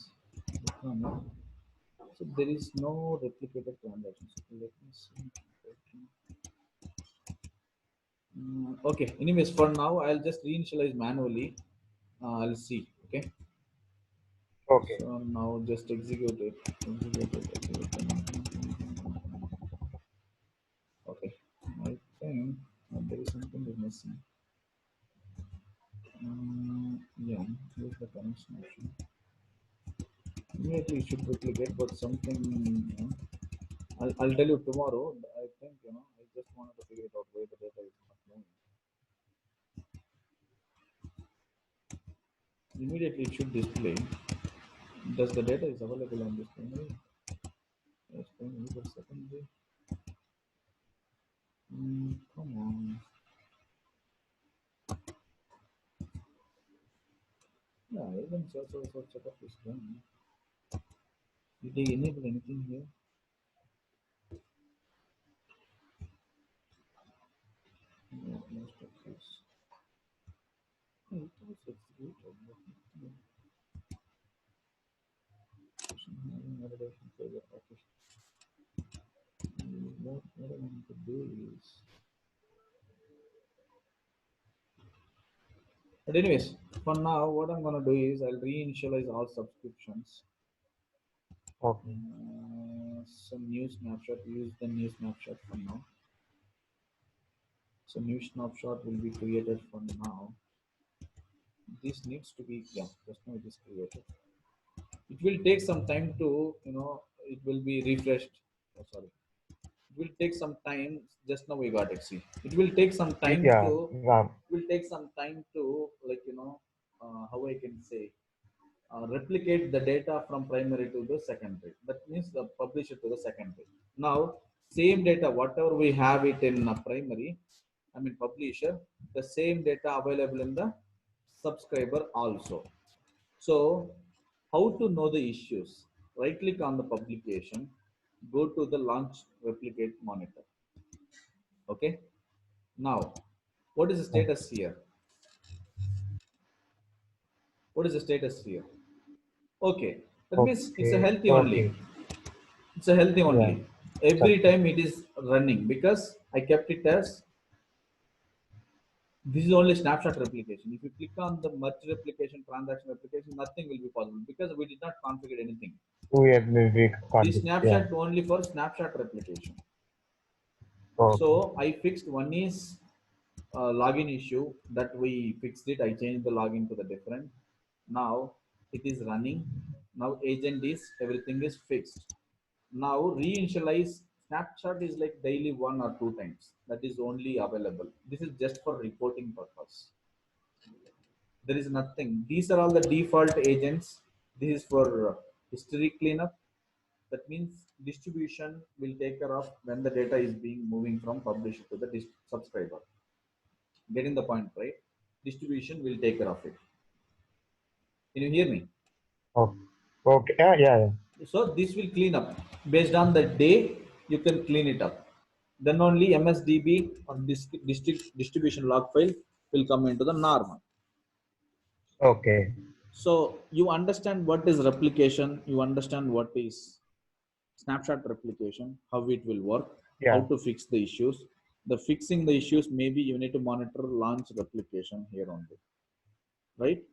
So there is no replicated transactions. So let me see. Okay. Anyways, for now I'll just reinitialize manually. I'll see. Okay. Okay. So now just execute it. Okay. I think there is something missing. Yeah. Here's the connection option. Immediately it should replicate, but something. I'll tell you tomorrow. I think I just wanted to figure it out why the data is not moving. Immediately it should display. Does the data is available on this primary? Yes, primary, but secondary. Come on. Yeah, even setup is done. Did they enable anything here? No, most of this. Oh, it was executed. Validation for the office. What I want to do is. But anyways, for now, what I'm gonna do is I'll reinitialize all subscriptions. Okay. Some new snapshot. Use the new snapshot for now. So new snapshot will be created for now. This needs to be just now it is created. It will take some time to it will be refreshed. Oh, sorry. It will take some time. Just now we got it. See, it will take some time Yeah. to. Yeah. It will take some time to how I can say replicate the data from primary to the secondary. That means the publisher to the secondary. Now, same data, whatever we have it in primary, I mean publisher, the same data available in the subscriber also. So, how to know the issues? Right click on the publication, go to the launch replicate monitor. Okay. Now, what is the status here? What is the status here? Okay. That means it's a Okay. healthy Okay. only. It's a healthy Yeah. only. Every time it is running because I kept it as this is only snapshot replication. If you click on the merge replication, transaction replication, nothing will be possible because we did not configure anything. We have maybe This conflict. Yeah. snapshot only for snapshot replication. Okay. So I fixed one is login issue that we fixed it. I changed the login to the different. Now it is running. Now agent is everything is fixed. Now reinitialize snapshot is like daily 1 or 2 times. That is only available. This is just for reporting purpose. There is nothing. These are all the default agents. This is for history cleanup. That means distribution will take care of when the data is being moving from publisher to the subscriber. Getting the point, right? Distribution will take care of it. Can you hear me? Okay. Okay. Yeah. Yeah. So this will clean up based on the day. You can clean it up. Then only MSDB or distribution log file will come into the normal. Okay. So you understand what is replication. You understand what is snapshot replication, how it will work, how Yeah. to fix the issues. The fixing the issues, maybe you need to monitor launch replication here only, right?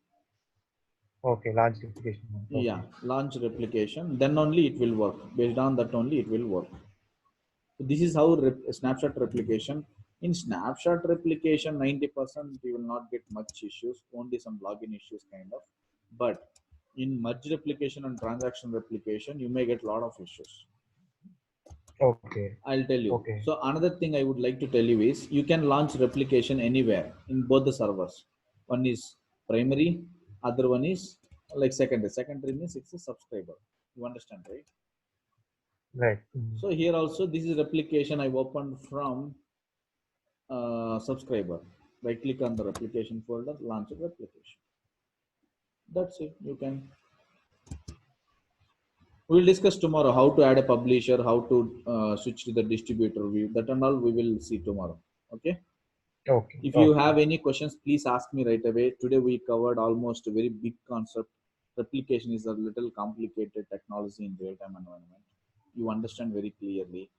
Okay. Launch application. Okay. Yeah, launch replication. Then only it will work. Based on that only it will work. So this is how snapshot replication. In snapshot replication, 90% you will not get much issues, only some login issues kind of. But in merge replication and transaction replication, you may get a lot of issues. Okay. I'll tell you. Okay. So another thing I would like to tell you is you can launch replication anywhere in both the servers. One is primary, other one is like secondary. Secondary means it's a subscriber. You understand, right? Right. So here also this is replication I opened from subscriber. Right click on the replication folder, launch a replication. That's it. You can. We'll discuss tomorrow how to add a publisher, how to switch to the distributor view. That and all we will see tomorrow. Okay. Okay. If you Okay. have any questions, please ask me right away. Today we covered almost a very big concept. Replication is a little complicated technology in real-time environment. You understand very clearly.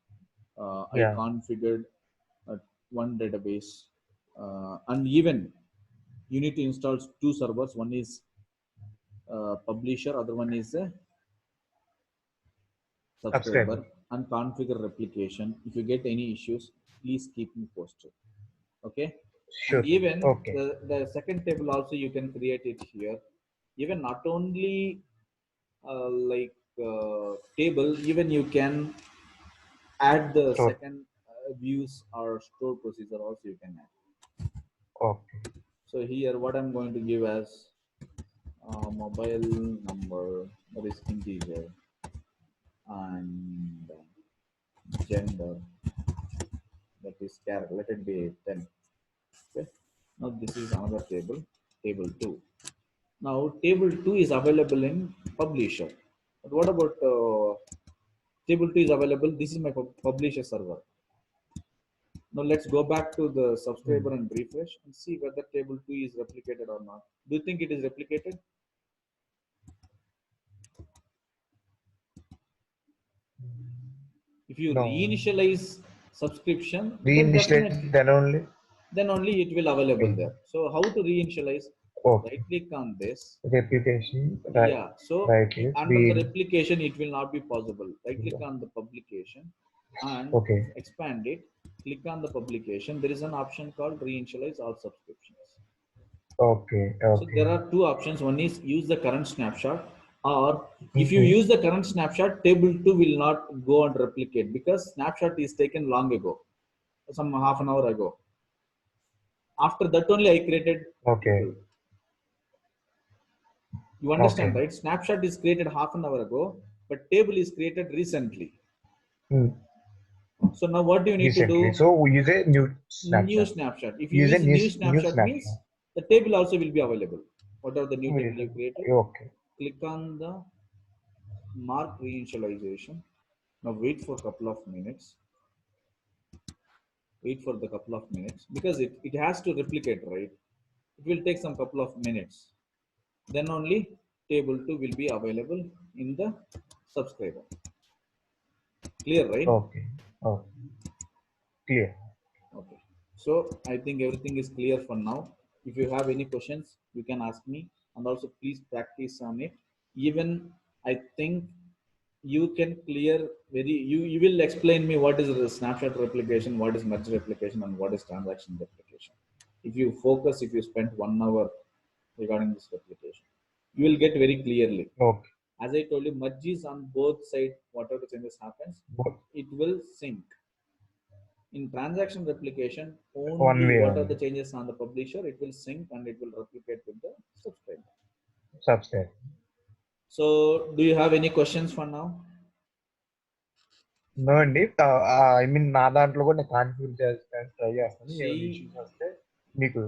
I Yeah. configured one database, and even you need to install two servers. One is publisher, other one is a subscriber, Subscriber. and configure replication. If you get any issues, please keep me posted. Okay. And Sure. even Okay. the second table also you can create it here. Even not only table, even you can add the Sure. second views or store procedure also you can add. Okay. So here what I'm going to give as mobile number, that is integer, and gender, that this char, let it be 10. Okay. Now this is another table, table 2. Now table 2 is available in publisher. But what about table 2 is available? This is my publisher server. Now let's go back to the subscriber and refresh and see whether table 2 is replicated or not. Do you think it is replicated? If you No. reinitialize subscription, Reinitialize, then only it will available there. So how to reinitialize? Okay. Right click on this. Replication. Right. Yeah. So Right click. under the replication, it will not be possible. Right click on the publication and expand it. Click on the publication. There is an option called reinitialize all subscriptions. Okay. So there are two options. One is use the current snapshot, or if you use the current snapshot, table 2 will not go and replicate because snapshot is taken long ago, some half an hour ago. After that only I created. Okay. You understand, right? Snapshot is created half an hour ago, but table is created recently. So now what do you need to do? So we use a new snapshot. If you use a new snapshot, means the table also will be available. Whatever the new table you created. Okay. Click on the mark reinitialization. Now wait for a couple of minutes. Wait for the couple of minutes because it has to replicate, right? It will take some couple of minutes. Then only table 2 will be available in the subscriber. Clear, right? Okay. Clear. Okay. So I think everything is clear for now. If you have any questions, you can ask me, and also please practice on it. Even I think you can clear you will explain me what is the snapshot replication, what is merge replication, and what is transaction replication. If you focus, if you spend 1 hour regarding this replication, you will get very clearly. Okay. As I told you, merge is on both sides. Whatever changes happens, it will sync. In transaction replication, only what are the changes on the publisher, it will sync and it will replicate with the subscriber. So do you have any questions for now? No, indeed. I mean, నా దాంట్లో కూడా configure చేస్తాను, try చేస్తాను. ఏమైనా issues వస్తే మీకు